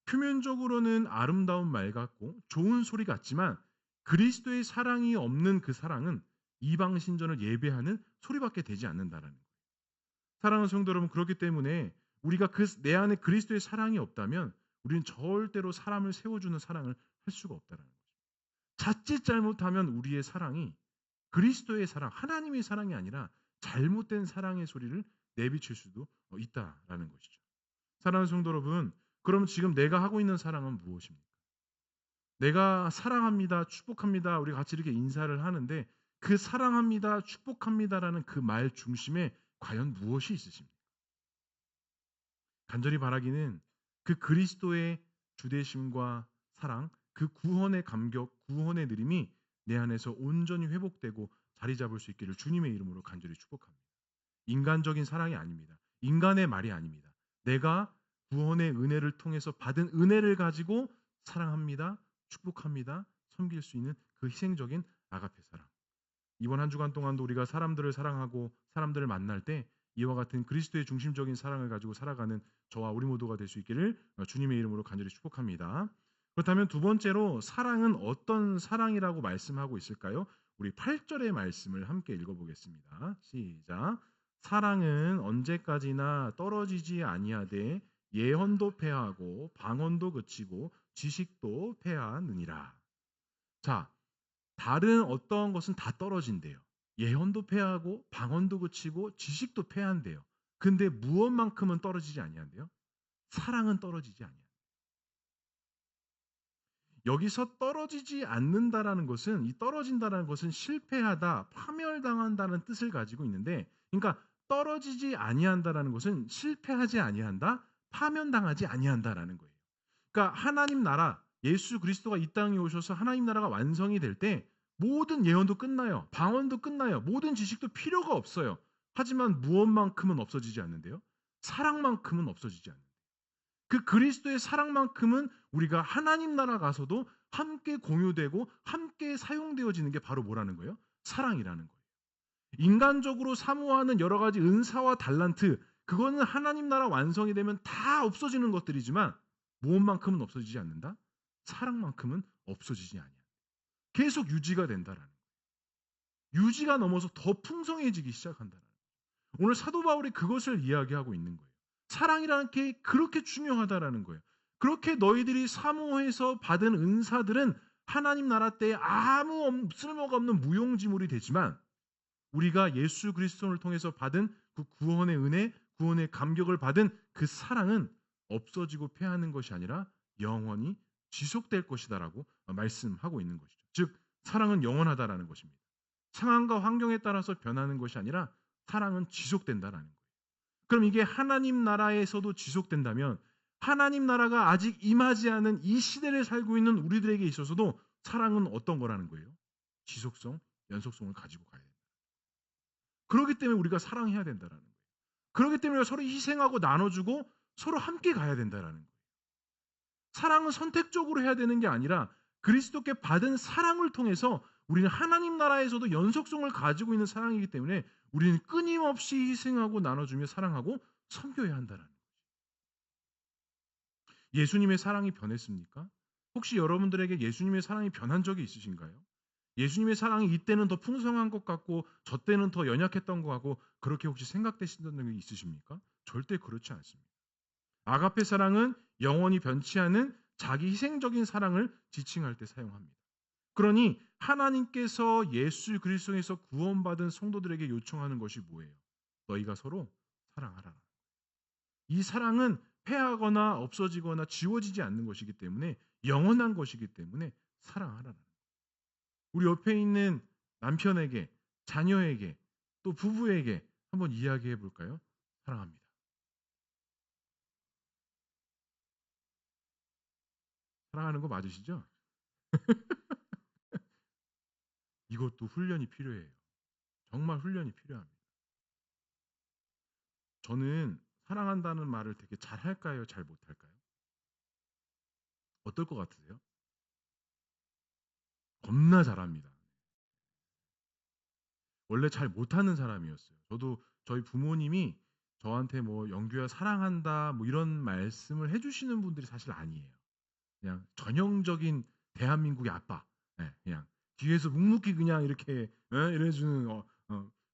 표면적으로는 아름다운 말 같고 좋은 소리 같지만 그리스도의 사랑이 없는 그 사랑은 이방 신전을 예배하는 소리밖에 되지 않는다라는 거예요. 사랑하는 성도 여러분, 그렇기 때문에 우리가 내 안에 그리스도의 사랑이 없다면 우리는 절대로 사람을 세워주는 사랑을 할 수가 없다라는 거죠. 자칫 잘못하면 우리의 사랑이 그리스도의 사랑, 하나님의 사랑이 아니라 잘못된 사랑의 소리를 내비칠 수도 있다라는 것이죠. 사랑하는 성도 여러분, 그럼 지금 내가 하고 있는 사랑은 무엇입니까? 내가 사랑합니다, 축복합니다, 우리 같이 이렇게 인사를 하는데 그 사랑합니다, 축복합니다라는 그 말 중심에 과연 무엇이 있으십니까? 간절히 바라기는 그 그리스도의 주대심과 사랑, 그 구원의 감격, 구원의 느림이 내 안에서 온전히 회복되고 자리 잡을 수 있기를 주님의 이름으로 간절히 축복합니다. 인간적인 사랑이 아닙니다. 인간의 말이 아닙니다. 내가 구원의 은혜를 통해서 받은 은혜를 가지고 사랑합니다, 축복합니다, 섬길 수 있는 그 희생적인 아가페 사랑. 이번 한 주간 동안도 우리가 사람들을 사랑하고 사람들을 만날 때 이와 같은 그리스도의 중심적인 사랑을 가지고 살아가는 저와 우리 모두가 될 수 있기를 주님의 이름으로 간절히 축복합니다. 그렇다면 두 번째로 사랑은 어떤 사랑이라고 말씀하고 있을까요? 우리 8절의 말씀을 함께 읽어보겠습니다. 시작. 사랑은 언제까지나 떨어지지 아니하되 예언도 패하고 방언도 그치고 지식도 패하느니라. 자, 다른 어떤 것은 다 떨어진대요. 예언도 패하고 방언도 그치고 지식도 패한대요. 근데 무엇만큼은 떨어지지 아니한대요? 사랑은 떨어지지 아니한대요. 여기서 떨어지지 않는다라는 것은 이 떨어진다라는 것은 실패하다, 파멸당한다는 뜻을 가지고 있는데, 그러니까 떨어지지 아니한다라는 것은 실패하지 아니한다, 파면당하지 아니한다라는 거예요. 그러니까 하나님 나라, 예수 그리스도가 이 땅에 오셔서 하나님 나라가 완성이 될 때 모든 예언도 끝나요. 방언도 끝나요. 모든 지식도 필요가 없어요. 하지만 무엇만큼은 없어지지 않는데요? 사랑만큼은 없어지지 않는데요. 그 그리스도의 사랑만큼은 우리가 하나님 나라 가서도 함께 공유되고 함께 사용되어지는 게 바로 뭐라는 거예요? 사랑이라는 거예요. 인간적으로 사모하는 여러 가지 은사와 달란트, 그거는 하나님 나라 완성이 되면 다 없어지는 것들이지만 무엇만큼은 없어지지 않는다? 사랑만큼은 없어지지 아니한다. 계속 유지가 된다라는 거예요. 유지가 넘어서 더 풍성해지기 시작한다라는 거예요. 오늘 사도 바울이 그것을 이야기하고 있는 거예요. 사랑이라는 게 그렇게 중요하다라는 거예요. 그렇게 너희들이 사모해서 받은 은사들은 하나님 나라 때에 아무 쓸모가 없는 무용지물이 되지만 우리가 예수 그리스도를 통해서 받은 그 구원의 은혜, 구원의 감격을 받은 그 사랑은 없어지고 패하는 것이 아니라 영원히 지속될 것이다라고 말씀하고 있는 것이죠. 즉 사랑은 영원하다라는 것입니다. 상황과 환경에 따라서 변하는 것이 아니라 사랑은 지속된다라는 거예요. 그럼 이게 하나님 나라에서도 지속된다면 하나님 나라가 아직 임하지 않은 이 시대를 살고 있는 우리들에게 있어서도 사랑은 어떤 거라는 거예요? 지속성, 연속성을 가지고 가야 된다. 그렇기 때문에 우리가 사랑해야 된다라는 거예요. 그렇기 때문에 서로 희생하고 나눠주고 서로 함께 가야 된다라는 거예요. 사랑은 선택적으로 해야 되는 게 아니라 그리스도께 받은 사랑을 통해서 우리는 하나님 나라에서도 연속성을 가지고 있는 사랑이기 때문에 우리는 끊임없이 희생하고 나눠주며 사랑하고 섬겨야 한다는 거예요. 예수님의 사랑이 변했습니까? 혹시 여러분들에게 예수님의 사랑이 변한 적이 있으신가요? 예수님의 사랑이 이때는 더 풍성한 것 같고 저 때는 더 연약했던 것 같고 그렇게 혹시 생각되시던 적이 있으십니까? 절대 그렇지 않습니다. 아가페 사랑은 영원히 변치 않은 자기 희생적인 사랑을 지칭할 때 사용합니다. 그러니 하나님께서 예수 그리스도에서 구원받은 성도들에게 요청하는 것이 뭐예요? 너희가 서로 사랑하라. 이 사랑은 패하거나 없어지거나 지워지지 않는 것이기 때문에 영원한 것이기 때문에 사랑하라. 우리 옆에 있는 남편에게, 자녀에게, 또 부부에게 한번 이야기해 볼까요? 사랑합니다. 사랑하는 거 맞으시죠? 이것도 훈련이 필요해요. 정말 훈련이 필요합니다. 저는 사랑한다는 말을 되게 잘할까요? 잘 못할까요? 어떨 것 같으세요? 겁나 잘합니다. 원래 잘 못하는 사람이었어요. 저도 저희 부모님이 저한테 뭐 영규야 사랑한다 뭐 이런 말씀을 해주시는 분들이 사실 아니에요. 그냥 전형적인 대한민국의 아빠. 예, 그냥 뒤에서 묵묵히 그냥 이렇게 이래주는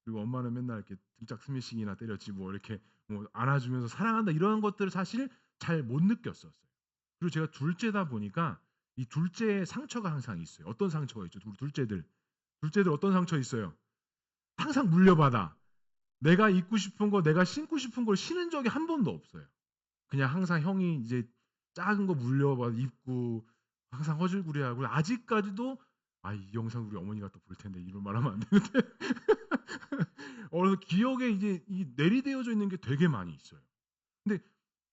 그리고 엄마는 맨날 이렇게 등짝 스매싱이나 때렸지 뭐 이렇게 뭐 안아주면서 사랑한다 이런 것들을 사실 잘 못 느꼈었어요. 그리고 제가 둘째다 보니까 이 둘째의 상처가 항상 있어요. 어떤 상처가 있죠? 둘째들 어떤 상처 있어요? 항상 물려받아. 내가 입고 싶은 거, 내가 신고 싶은 걸 신은 적이 한 번도 없어요. 그냥 항상 형이 이제 작은 거 물려받아 입고 항상 허질구레하고 아직까지도 이 영상 우리 어머니가 또 볼 텐데 이런 말하면 안 되는데 그래서 기억에 이제 이 내리되어져 있는 게 되게 많이 있어요. 근데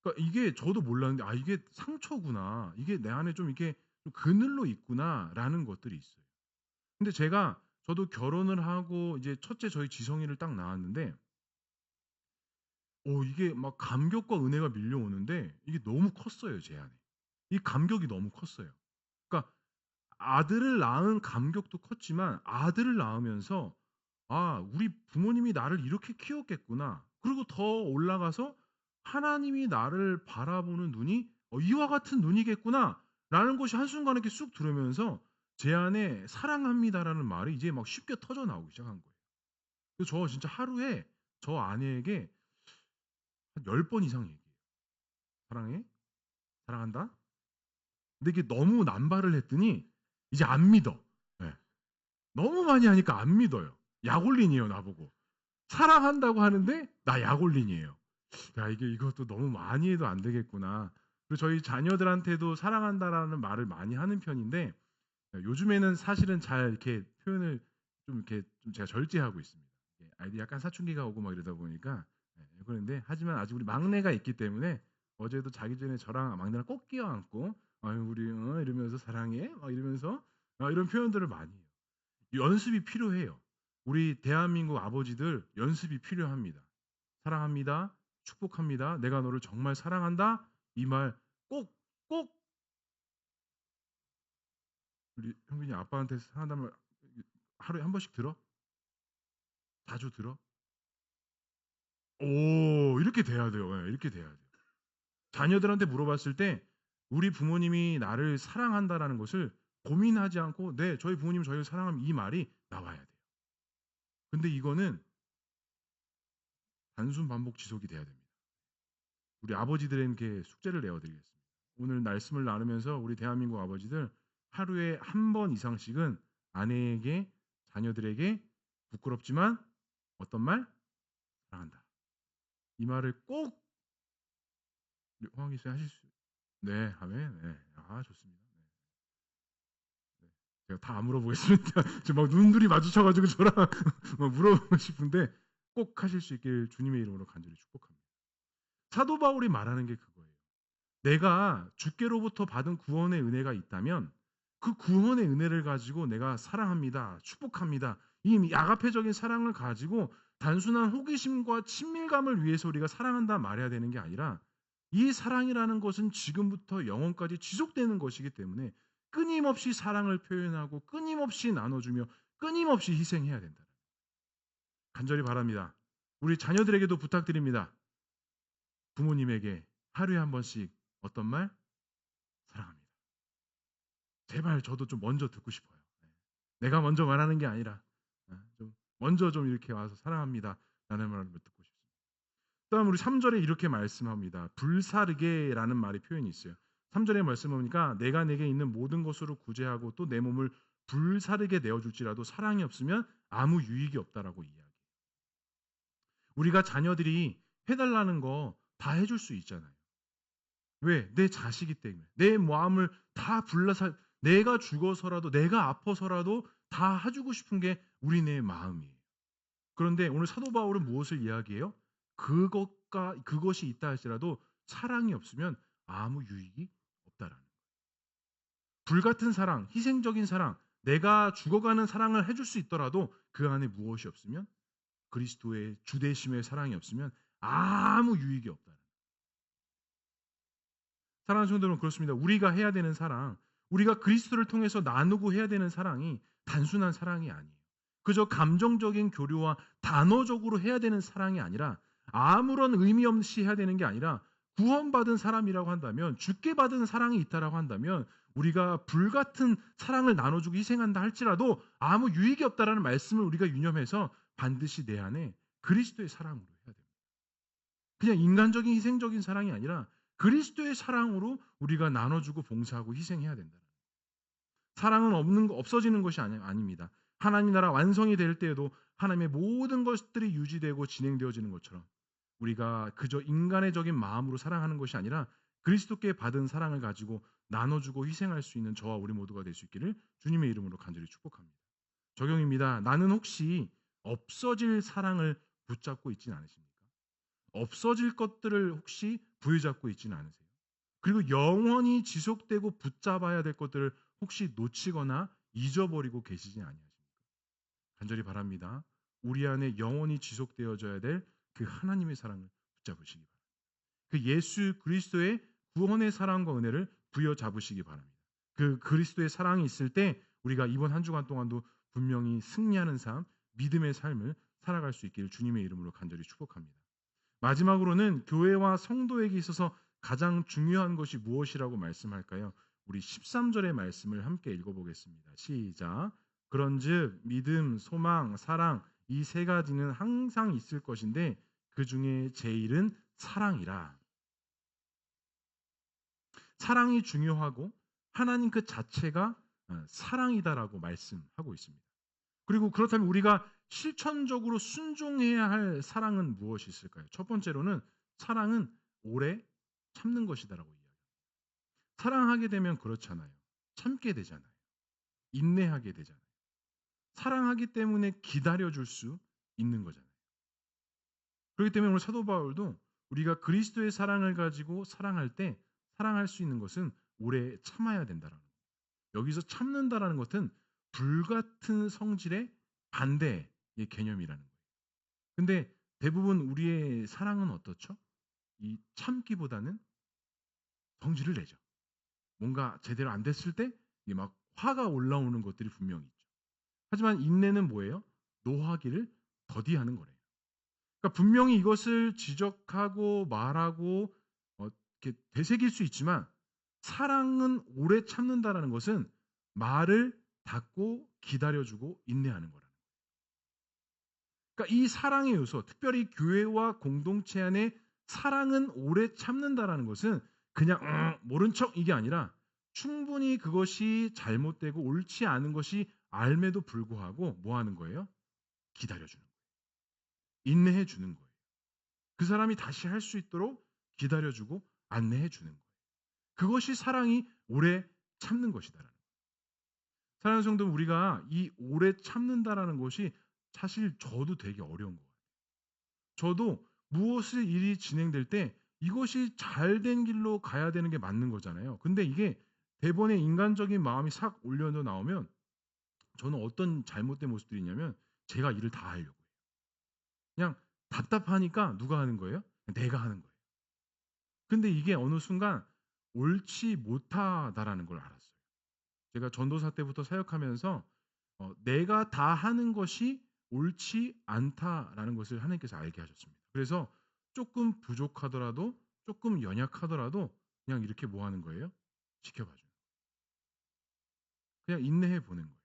그러니까 이게 저도 몰랐는데 이게 상처구나. 이게 내 안에 좀 이렇게 좀 그늘로 있구나라는 것들이 있어요. 근데 저도 결혼을 하고 이제 첫째 저희 지성이를 딱 낳았는데 이게 막 감격과 은혜가 밀려오는데 이게 너무 컸어요, 제 안에. 이 감격이 너무 컸어요. 그러니까 아들을 낳은 감격도 컸지만 아들을 낳으면서 우리 부모님이 나를 이렇게 키웠겠구나. 그리고 더 올라가서 하나님이 나를 바라보는 눈이 이와 같은 눈이겠구나. 라는 것이 한순간에 이렇게 쑥 들으면서 제 안에 사랑합니다라는 말이 이제 막 쉽게 터져 나오기 시작한 거예요. 그래서 저 진짜 하루에 저 아내에게 한 10번 이상 얘기해요. 사랑해? 사랑한다? 근데 이게 너무 남발을 했더니 이제 안 믿어. 네. 너무 많이 하니까 안 믿어요. 약올린이에요, 나보고. 사랑한다고 하는데 나 약올린이에요. 야, 이것도 너무 많이 해도 안 되겠구나. 그리고 저희 자녀들한테도 사랑한다라는 말을 많이 하는 편인데 요즘에는 사실은 잘 이렇게 표현을 좀 이렇게 좀 제가 절제하고 있습니다. 아이들이 약간 사춘기가 오고 막 이러다 보니까 그런데 하지만 아직 우리 막내가 있기 때문에 어제도 자기 전에 저랑 막내랑 꼭 끼어안고 우리 이러면서 사랑해 이러면서 이런 표현들을 많이 해요. 연습이 필요해요. 우리 대한민국 아버지들 연습이 필요합니다. 사랑합니다. 축복합니다. 내가 너를 정말 사랑한다. 이 말 꼭 우리 형빈이 아빠한테 사랑한다는 말 하루에 한 번씩 들어? 자주 들어? 이렇게 돼야 돼요. 이렇게 돼야 돼요. 자녀들한테 물어봤을 때 우리 부모님이 나를 사랑한다라는 것을 고민하지 않고 네, 저희 부모님 저희를 사랑하면 이 말이 나와야 돼요. 근데 이거는 단순 반복 지속이 돼야 됩니다. 우리 아버지들에게 숙제를 내어드리겠습니다. 오늘 말씀을 나누면서 우리 대한민국 아버지들 하루에 한 번 이상씩은 아내에게 자녀들에게 부끄럽지만 어떤 말? 사랑한다. 이 말을 꼭 황기수 하실 수. 네, 아멘. 네. 좋습니다. 네. 제가 다 안 물어보겠습니다. 지금 막 눈들이 마주쳐가지고 저랑 막 물어보고 싶은데 꼭 하실 수 있길 주님의 이름으로 간절히 축복합니다. 사도 바울이 말하는 게 그거예요. 내가 주께로부터 받은 구원의 은혜가 있다면 그 구원의 은혜를 가지고 내가 사랑합니다. 축복합니다. 이 아가페적인 사랑을 가지고 단순한 호기심과 친밀감을 위해서 우리가 사랑한다 말해야 되는 게 아니라 이 사랑이라는 것은 지금부터 영원까지 지속되는 것이기 때문에 끊임없이 사랑을 표현하고 끊임없이 나눠주며 끊임없이 희생해야 된다. 간절히 바랍니다. 우리 자녀들에게도 부탁드립니다. 부모님에게 하루에 한 번씩 어떤 말? 사랑합니다. 제발 저도 좀 먼저 듣고 싶어요. 내가 먼저 말하는 게 아니라 좀 먼저 좀 이렇게 와서 사랑합니다. 라는 말을 듣고 싶습니다. 다음 우리 3절에 이렇게 말씀합니다. 불사르게라는 말이 표현이 있어요. 3절에 말씀을 보니까 내가 내게 있는 모든 것으로 구제하고 또 내 몸을 불사르게 내어줄지라도 사랑이 없으면 아무 유익이 없다라고 이야기해요. 우리가 자녀들이 해달라는 거 다 해줄 수 있잖아요. 왜? 내 자식이 때문에. 내 마음을 다 불러서 내가 죽어서라도 내가 아파서라도 다 해주고 싶은 게 우리네 마음이에요. 그런데 오늘 사도 바울은 무엇을 이야기해요? 그것이 있다 할지라도 사랑이 없으면 아무 유익이 없다라는 거예요. 불같은 사랑, 희생적인 사랑, 내가 죽어가는 사랑을 해줄 수 있더라도 그 안에 무엇이 없으면 그리스도의 주대심의 사랑이 없으면 아무 유익이 없다. 사랑하는 성도들은 그렇습니다. 우리가 해야 되는 사랑, 우리가 그리스도를 통해서 나누고 해야 되는 사랑이 단순한 사랑이 아니에요. 그저 감정적인 교류와 단어적으로 해야 되는 사랑이 아니라 아무런 의미 없이 해야 되는 게 아니라 구원받은 사람이라고 한다면 죽게 받은 사랑이 있다라고 한다면 우리가 불같은 사랑을 나눠주고 희생한다 할지라도 아무 유익이 없다라는 말씀을 우리가 유념해서 반드시 내 안에 그리스도의 사랑으로 해야 됩니다. 그냥 인간적인 희생적인 사랑이 아니라 그리스도의 사랑으로 우리가 나눠주고 봉사하고 희생해야 된다. 사랑은 없어지는 것이 아닙니다. 하나님 나라 완성이 될 때에도 하나님의 모든 것들이 유지되고 진행되어지는 것처럼 우리가 그저 인간의적인 마음으로 사랑하는 것이 아니라 그리스도께 받은 사랑을 가지고 나눠주고 희생할 수 있는 저와 우리 모두가 될 수 있기를 주님의 이름으로 간절히 축복합니다. 적용입니다. 나는 혹시 없어질 사랑을 붙잡고 있지는 않으십니까? 없어질 것들을 혹시 부여잡고 있지는 않으세요? 그리고 영원히 지속되고 붙잡아야 될 것들을 혹시 놓치거나 잊어버리고 계시지 아니하십니까? 간절히 바랍니다. 우리 안에 영원히 지속되어져야 될 그 하나님의 사랑을 붙잡으시기 바랍니다. 그 예수 그리스도의 구원의 사랑과 은혜를 부여잡으시기 바랍니다. 그 그리스도의 사랑이 있을 때 우리가 이번 한 주간 동안도 분명히 승리하는 삶, 믿음의 삶을 살아갈 수 있기를 주님의 이름으로 간절히 축복합니다. 마지막으로는 교회와 성도에게 있어서 가장 중요한 것이 무엇이라고 말씀할까요? 우리 13절의 말씀을 함께 읽어보겠습니다. 시작. 그런즉 믿음, 소망, 사랑 이 세 가지는 항상 있을 것인데 그 중에 제일은 사랑이라. 사랑이 중요하고 하나님 그 자체가 사랑이다라고 말씀하고 있습니다. 그리고 그렇다면 우리가 실천적으로 순종해야 할 사랑은 무엇이 있을까요? 첫 번째로는 사랑은 오래 참는 것이다라고 이야기합니다. 사랑하게 되면 그렇잖아요. 참게 되잖아요. 인내하게 되잖아요. 사랑하기 때문에 기다려줄 수 있는 거잖아요. 그렇기 때문에 오늘 사도 바울도 우리가 그리스도의 사랑을 가지고 사랑할 때 사랑할 수 있는 것은 오래 참아야 된다라는 거예요. 여기서 참는다라는 것은 불같은 성질의 반대의 개념이라는 거예요. 근데 대부분 우리의 사랑은 어떻죠? 이 참기보다는 성질을 내죠. 뭔가 제대로 안 됐을 때 막 화가 올라오는 것들이 분명히 있죠. 하지만 인내는 뭐예요? 노하기를 더디하는 거래요. 그러니까 분명히 이것을 지적하고 말하고 이렇게 되새길 수 있지만 사랑은 오래 참는다라는 것은 말을 닫고 기다려주고 인내하는 거라는 거예요. 그러니까 이 사랑의 요소, 특별히 교회와 공동체 안에 사랑은 오래 참는다라는 것은 그냥 모른 척 이게 아니라 충분히 그것이 잘못되고 옳지 않은 것이 알매도 불구하고 뭐 하는 거예요? 기다려주는 거예요. 인내해 주는 거예요. 그 사람이 다시 할 수 있도록 기다려주고 안내해 주는 거예요. 그것이 사랑이 오래 참는 것이다라는 거예요. 사랑하는 성도, 우리가 이 오래 참는다라는 것이 사실 저도 되게 어려운 거예요. 저도 무엇을 일이 진행될 때 이것이 잘된 길로 가야 되는 게 맞는 거잖아요. 근데 이게 대번에 인간적인 마음이 싹 올려져 나오면 저는 어떤 잘못된 모습들이 있냐면 제가 일을 다 하려고 해요. 그냥 답답하니까 누가 하는 거예요? 내가 하는 거예요. 근데 이게 어느 순간 옳지 못하다라는 걸 알았어요. 제가 전도사 때부터 사역하면서 내가 다 하는 것이 옳지 않다라는 것을 하나님께서 알게 하셨습니다. 그래서 조금 부족하더라도 조금 연약하더라도 그냥 이렇게 뭐 하는 거예요? 지켜봐 줘요. 그냥 인내해 보는 거예요.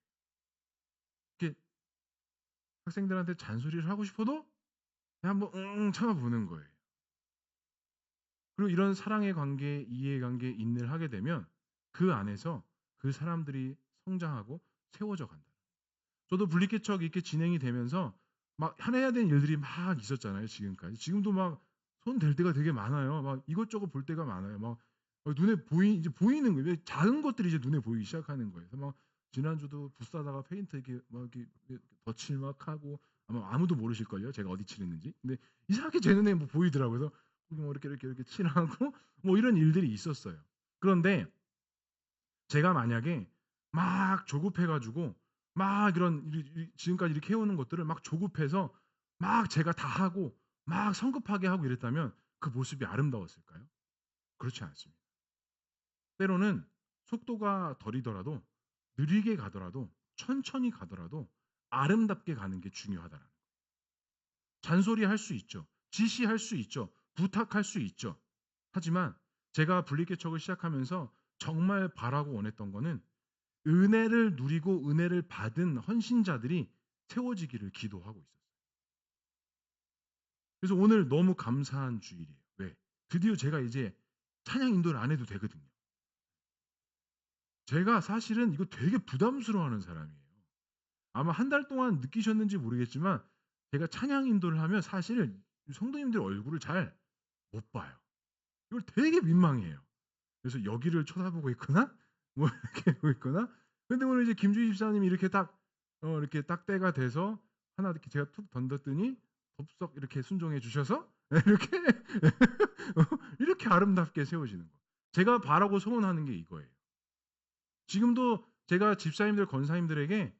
이렇게 학생들한테 잔소리를 하고 싶어도 그냥 한번 참아보는 거예요. 그리고 이런 사랑의 관계, 이해관계, 인내를 하게 되면 그 안에서 그 사람들이 성장하고 세워져 간다. 저도 분리개척 이렇게 진행이 되면서 막 해야 되는 일들이 막 있었잖아요, 지금까지. 지금도 막 손 댈 때가 되게 많아요. 막 이것저것 볼 때가 많아요. 막 눈에 이제 보이는 거예요. 작은 것들이 이제 눈에 보이기 시작하는 거예요. 그래서 막 지난주도 붓사다가 페인트 이렇게 막 이렇게 덧칠 막 하고 아마 아무도 모르실걸요. 제가 어디 칠했는지. 근데 이상하게 제 눈에 뭐 보이더라고요. 그래서 거기 뭐 이렇게 칠하고 뭐 이런 일들이 있었어요. 그런데 제가 만약에 막 조급해가지고 막 지금까지 이렇게 해오는 것들을 막 조급해서 막 제가 다 하고 막 성급하게 하고 이랬다면 그 모습이 아름다웠을까요? 그렇지 않습니다. 때로는 속도가 덜이더라도 느리게 가더라도 천천히 가더라도 아름답게 가는 게 중요하다라는 거예요. 잔소리할 수 있죠. 지시할 수 있죠. 부탁할 수 있죠. 하지만 제가 분리개척을 시작하면서 정말 바라고 원했던 거는 은혜를 누리고 은혜를 받은 헌신자들이 세워지기를 기도하고 있었어요. 그래서 오늘 너무 감사한 주일이에요. 왜? 드디어 제가 이제 찬양 인도를 안 해도 되거든요. 제가 사실은 이거 되게 부담스러워하는 사람이에요. 아마 한 달 동안 느끼셨는지 모르겠지만 제가 찬양 인도를 하면 사실 성도님들 얼굴을 잘 못 봐요. 이걸 되게 민망해요. 그래서 여기를 쳐다보고 있거나 뭐 이렇게 하고 있거나. 근데 오늘 이제 김주희 집사님이 이렇게 딱 때가 돼서 하나 이렇게 제가 툭 던졌더니 덥석 이렇게 순종해 주셔서 이렇게 이렇게 아름답게 세워지는 거. 제가 바라고 소원하는 게 이거예요. 지금도 제가 집사님들 권사님들에게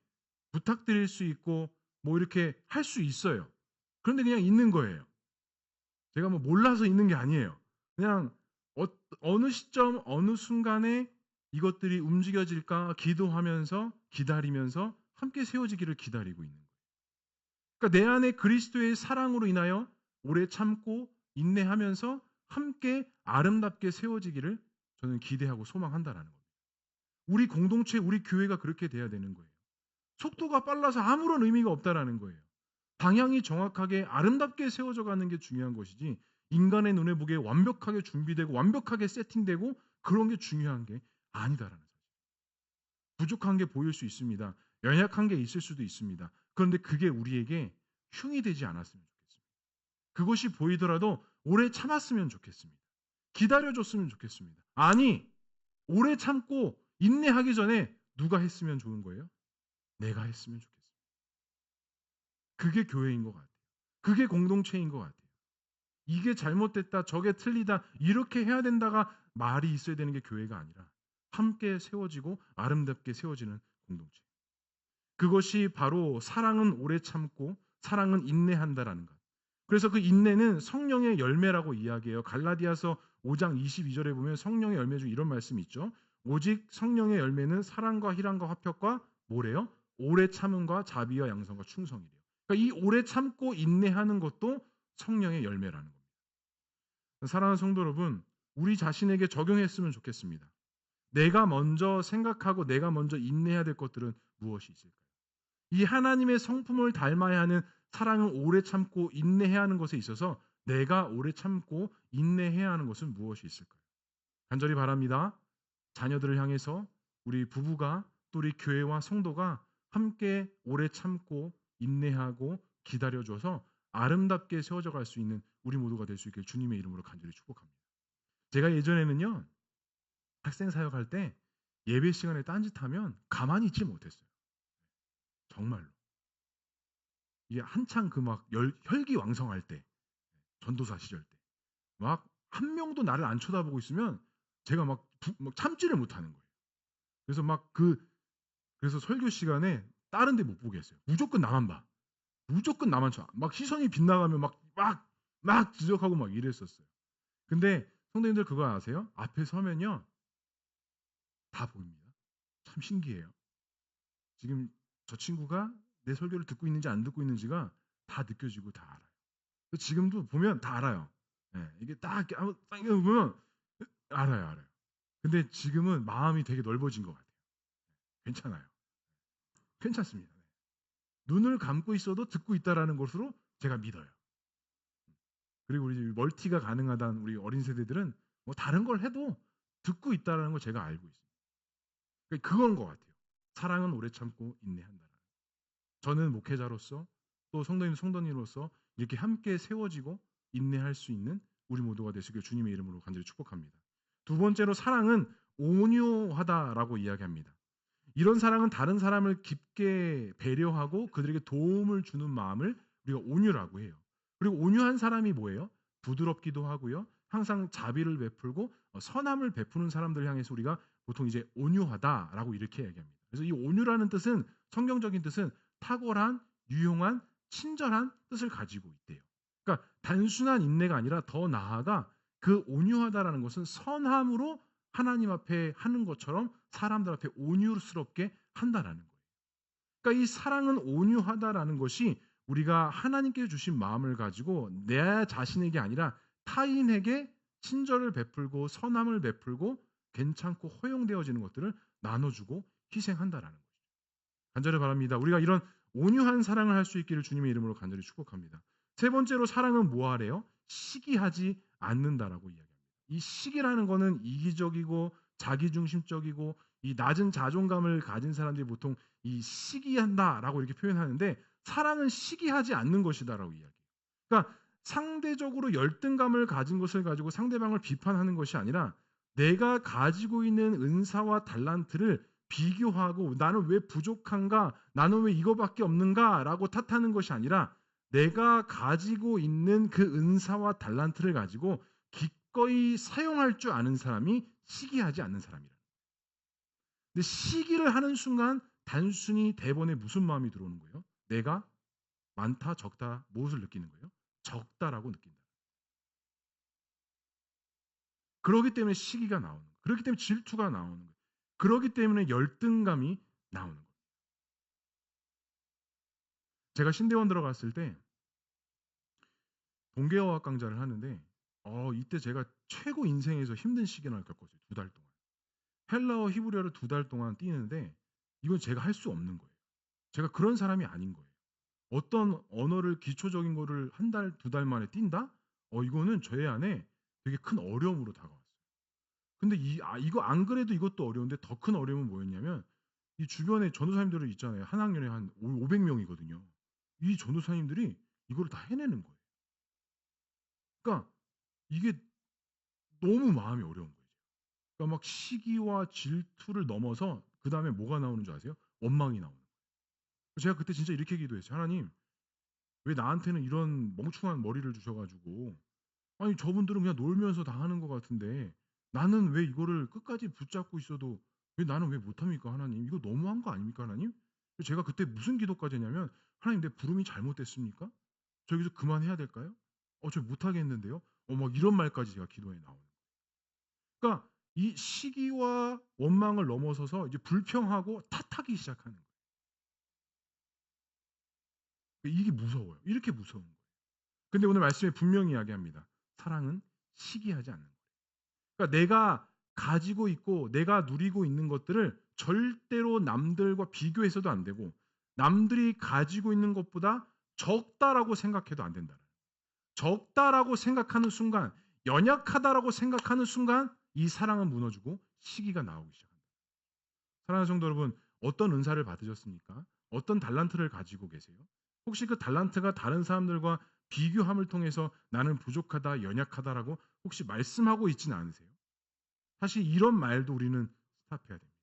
부탁드릴 수 있고 뭐 이렇게 할 수 있어요. 그런데 그냥 있는 거예요. 제가 뭐 몰라서 있는 게 아니에요. 그냥 어느 시점 어느 순간에 이것들이 움직여질까 기도하면서 기다리면서 함께 세워지기를 기다리고 있는 거예요. 그러니까 내 안에 그리스도의 사랑으로 인하여 오래 참고 인내하면서 함께 아름답게 세워지기를 저는 기대하고 소망한다라는 겁니다. 우리 공동체, 우리 교회가 그렇게 돼야 되는 거예요. 속도가 빨라서 아무런 의미가 없다라는 거예요. 방향이 정확하게 아름답게 세워져 가는 게 중요한 것이지 인간의 눈에 보기에 완벽하게 준비되고 완벽하게 세팅되고 그런 게 중요한 게 아니다라는 사실. 부족한 게 보일 수 있습니다. 연약한 게 있을 수도 있습니다. 그런데 그게 우리에게 흉이 되지 않았으면 좋겠습니다. 그것이 보이더라도 오래 참았으면 좋겠습니다. 기다려줬으면 좋겠습니다. 아니, 오래 참고 인내하기 전에 누가 했으면 좋은 거예요? 내가 했으면 좋겠습니다. 그게 교회인 것 같아요. 그게 공동체인 것 같아요. 이게 잘못됐다, 저게 틀리다, 이렇게 해야 된다가 말이 있어야 되는 게 교회가 아니라 함께 세워지고 아름답게 세워지는 공동체. 그것이 바로 사랑은 오래 참고 사랑은 인내한다라는 것. 그래서 그 인내는 성령의 열매라고 이야기해요. 갈라디아서 5장 22절에 보면 성령의 열매 중 이런 말씀이 있죠. 오직 성령의 열매는 사랑과 희락과 화평과 뭐래요? 오래 참음과 자비와 양선과 충성이래요. 그러니까 이 오래 참고 인내하는 것도 성령의 열매라는 겁니다. 사랑하는 성도 여러분, 우리 자신에게 적용했으면 좋겠습니다. 내가 먼저 생각하고 내가 먼저 인내해야 될 것들은 무엇이 있을까요? 이 하나님의 성품을 닮아야 하는 사랑을 오래 참고 인내해야 하는 것에 있어서 내가 오래 참고 인내해야 하는 것은 무엇이 있을까요? 간절히 바랍니다. 자녀들을 향해서 우리 부부가 또 우리 교회와 성도가 함께 오래 참고 인내하고 기다려줘서 아름답게 세워져 갈 수 있는 우리 모두가 될 수 있길 주님의 이름으로 간절히 축복합니다. 제가 예전에는요, 학생 사역할 때 예배 시간에 딴짓하면 가만히 있지 못했어요. 정말로. 이게 한창 그 막 혈기왕성할 때, 전도사 시절 때, 막 한 명도 나를 안 쳐다보고 있으면 제가 막 참지를 못하는 거예요. 그래서 그래서 설교 시간에 다른 데 못 보게 했어요. 무조건 나만 봐. 무조건 나만 쳐. 막 시선이 빗나가면 막 지적하고 막 이랬었어요. 근데 성도님들 그거 아세요? 앞에 서면요, 다 보입니다. 참 신기해요. 지금 저 친구가 내 설교를 듣고 있는지 안 듣고 있는지가 다 느껴지고 다 알아요. 지금도 보면 다 알아요. 네, 이게 딱 보면 알아요. 근데 지금은 마음이 되게 넓어진 것 같아요. 괜찮아요. 괜찮습니다. 눈을 감고 있어도 듣고 있다라는 것으로 제가 믿어요. 그리고 우리 멀티가 가능하다는 우리 어린 세대들은 뭐 다른 걸 해도 듣고 있다라는 걸 제가 알고 있습니다. 그건 것 같아요. 사랑은 오래 참고 인내한다. 저는 목회자로서 또 성도님으로서 이렇게 함께 세워지고 인내할 수 있는 우리 모두가 되시길 주님의 이름으로 간절히 축복합니다. 두 번째로 사랑은 온유하다라고 이야기합니다. 이런 사랑은 다른 사람을 깊게 배려하고 그들에게 도움을 주는 마음을 우리가 온유라고 해요. 그리고 온유한 사람이 뭐예요? 부드럽기도 하고요. 항상 자비를 베풀고 선함을 베푸는 사람들을 향해서 우리가 보통 이제 온유하다라고 이렇게 얘기합니다. 그래서 이 온유라는 뜻은 성경적인 뜻은 탁월한, 유용한, 친절한 뜻을 가지고 있대요. 그러니까 단순한 인내가 아니라 더 나아가 그 온유하다라는 것은 선함으로 하나님 앞에 하는 것처럼 사람들 앞에 온유스럽게 한다라는 거예요. 그러니까 이 사랑은 온유하다라는 것이 우리가 하나님께 주신 마음을 가지고 내 자신에게 아니라 타인에게 친절을 베풀고 선함을 베풀고 괜찮고 허용되어지는 것들을 나눠주고 희생한다라는 거죠. 간절히 바랍니다. 우리가 이런 온유한 사랑을 할 수 있기를 주님의 이름으로 간절히 축복합니다. 세 번째로 사랑은 뭐 하래요? 시기하지 않는다라고 이야기합니다. 이 시기라는 거는 이기적이고 자기중심적이고 이 낮은 자존감을 가진 사람들이 보통 이 시기한다라고 이렇게 표현하는데 사랑은 시기하지 않는 것이다라고 이야기해요. 그러니까 상대적으로 열등감을 가진 것을 가지고 상대방을 비판하는 것이 아니라 내가 가지고 있는 은사와 달란트를 비교하고 나는 왜 부족한가? 나는 왜 이거밖에 없는가? 라고 탓하는 것이 아니라 내가 가지고 있는 그 은사와 달란트를 가지고 기꺼이 사용할 줄 아는 사람이 시기하지 않는 사람이라. 근데 시기를 하는 순간 단순히 대번에 무슨 마음이 들어오는 거예요? 내가 많다, 적다, 무엇을 느끼는 거예요? 적다라고 느낀다. 그렇기 때문에 시기가 나오는 거예요. 그렇기 때문에 질투가 나오는 거예요. 그렇기 때문에 열등감이 나오는 거예요. 제가 신대원 들어갔을 때 동계어학 강좌를 하는데 이때 제가 최고 인생에서 힘든 시기를 겪었어요. 2달 동안. 헬라어 히브리어를 2달 동안 띄는데 이건 제가 할 수 없는 거예요. 제가 그런 사람이 아닌 거예요. 어떤 언어를 기초적인 거를 한 달, 2달 만에 띈다? 이거는 저의 안에 되게 큰 어려움으로 다가왔어요. 근데 이거 안 그래도 이것도 어려운데 더 큰 어려움은 뭐였냐면 이 주변에 전도사님들이 있잖아요. 한 학년에 한 500명이거든요. 이 전도사님들이 이걸 다 해내는 거예요. 그러니까 이게 너무 마음이 어려운 거예요. 그러니까 막 시기와 질투를 넘어서 그 다음에 뭐가 나오는 줄 아세요? 원망이 나오는 거예요. 제가 그때 진짜 이렇게 기도했어요. 하나님, 왜 나한테는 이런 멍충한 머리를 주셔가지고 아니 저분들은 그냥 놀면서 다 하는 것 같은데 나는 왜 이거를 끝까지 붙잡고 있어도 왜 나는 왜 못합니까 하나님? 이거 너무한 거 아닙니까 하나님? 제가 그때 무슨 기도까지 했냐면 하나님 내 부름이 잘못됐습니까? 저 여기서 그만해야 될까요? 저 못하겠는데요? 막 이런 말까지 제가 기도에 나오는 거예요. 그러니까 이 시기와 원망을 넘어서서 이제 불평하고 탓하기 시작하는 거예요. 이게 무서워요. 이렇게 무서운 거예요. 근데 오늘 말씀에 분명히 이야기합니다. 사랑은 시기하지 않는 거예요. 그러니까 내가 가지고 있고 내가 누리고 있는 것들을 절대로 남들과 비교해서도 안 되고 남들이 가지고 있는 것보다 적다라고 생각해도 안 된다. 적다라고 생각하는 순간, 연약하다라고 생각하는 순간 이 사랑은 무너지고 시기가 나오기 시작합니다. 사랑하는 성도 여러분, 어떤 은사를 받으셨습니까? 어떤 달란트를 가지고 계세요? 혹시 그 달란트가 다른 사람들과 비교함을 통해서 나는 부족하다, 연약하다라고 혹시 말씀하고 있지는 않으세요? 사실 이런 말도 우리는 스탑해야 됩니다.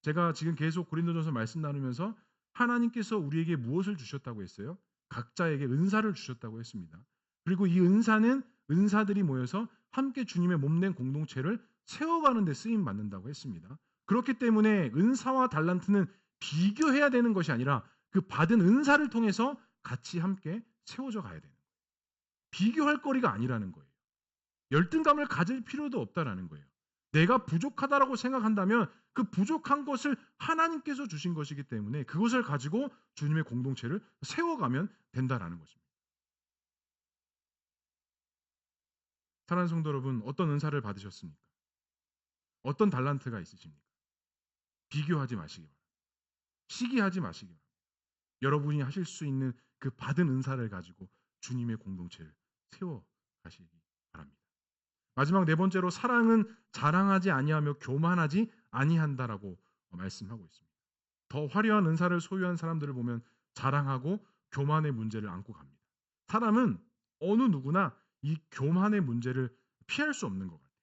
제가 지금 계속 고린도전서 말씀 나누면서 하나님께서 우리에게 무엇을 주셨다고 했어요? 각자에게 은사를 주셨다고 했습니다. 그리고 이 은사는 은사들이 모여서 함께 주님의 몸된 공동체를 세워가는 데 쓰임 받는다고 했습니다. 그렇기 때문에 은사와 달란트는 비교해야 되는 것이 아니라 그 받은 은사를 통해서 같이 함께 세워져 가야 되는 거예요. 비교할 거리가 아니라는 거예요. 열등감을 가질 필요도 없다라는 거예요. 내가 부족하다라고 생각한다면 그 부족한 것을 하나님께서 주신 것이기 때문에 그것을 가지고 주님의 공동체를 세워가면 된다라는 것입니다. 사랑하는 성도 여러분, 어떤 은사를 받으셨습니까? 어떤 달란트가 있으십니까? 비교하지 마시기 바랍니다. 시기하지 마시기 바랍니다. 여러분이 하실 수 있는 그 받은 은사를 가지고 주님의 공동체를 세워 가시기 바랍니다. 마지막 네 번째로 사랑은 자랑하지 아니하며 교만하지 아니한다라고 말씀하고 있습니다. 더 화려한 은사를 소유한 사람들을 보면 자랑하고 교만의 문제를 안고 갑니다. 사람은 어느 누구나 이 교만의 문제를 피할 수 없는 것 같아요.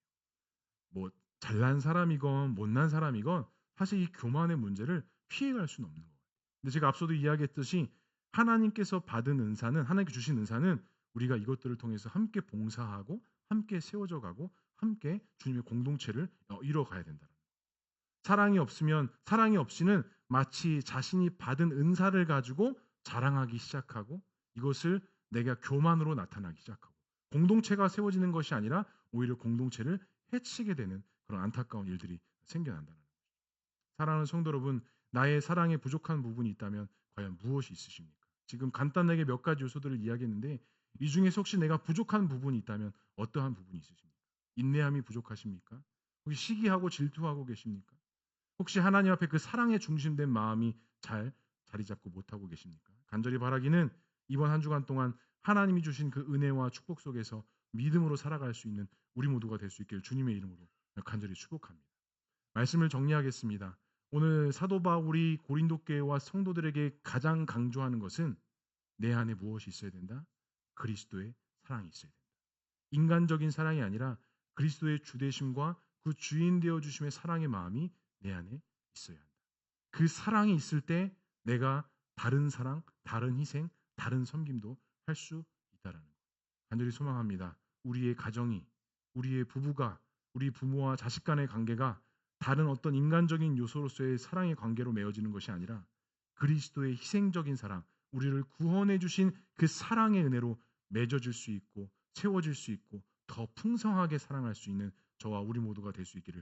뭐 잘난 사람이건 못난 사람이건 사실 이 교만의 문제를 피해갈 수는 없는 것 같아요. 근데 제가 앞서도 이야기했듯이 하나님께서 받은 은사는 하나님께 주신 은사는 우리가 이것들을 통해서 함께 봉사하고 함께 세워져 가고 함께 주님의 공동체를 이뤄가야 된다. 사랑이 없이는 마치 자신이 받은 은사를 가지고 자랑하기 시작하고 이것을 내가 교만으로 나타나기 시작하고 공동체가 세워지는 것이 아니라 오히려 공동체를 해치게 되는 그런 안타까운 일들이 생겨난다는 거죠. 사랑하는 성도 여러분, 나의 사랑에 부족한 부분이 있다면 과연 무엇이 있으십니까? 지금 간단하게 몇 가지 요소들을 이야기했는데 이 중에서 혹시 내가 부족한 부분이 있다면 어떠한 부분이 있으십니까? 인내함이 부족하십니까? 혹시 시기하고 질투하고 계십니까? 혹시 하나님 앞에 그 사랑에 중심된 마음이 잘 자리 잡고 못하고 계십니까? 간절히 바라기는 이번 한 주간 동안 하나님이 주신 그 은혜와 축복 속에서 믿음으로 살아갈 수 있는 우리 모두가 될 수 있기를 주님의 이름으로 간절히 축복합니다. 말씀을 정리하겠습니다. 오늘 사도 바울이 고린도 교회와 성도들에게 가장 강조하는 것은 내 안에 무엇이 있어야 된다? 그리스도의 사랑이 있어야 된다. 인간적인 사랑이 아니라 그리스도의 주되심과 그 주인 되어 주심의 사랑의 마음이 내 안에 있어야 한다. 그 사랑이 있을 때 내가 다른 사랑, 다른 희생, 다른 섬김도 할 수 있다라는 것. 간절히 소망합니다. 우리의 가정이, 우리의 부부가, 우리 부모와 자식 간의 관계가 다른 어떤 인간적인 요소로서의 사랑의 관계로 맺어지는 것이 아니라 그리스도의 희생적인 사랑, 우리를 구원해 주신 그 사랑의 은혜로 맺어질 수 있고 채워질 수 있고 더 풍성하게 사랑할 수 있는 저와 우리 모두가 될 수 있기를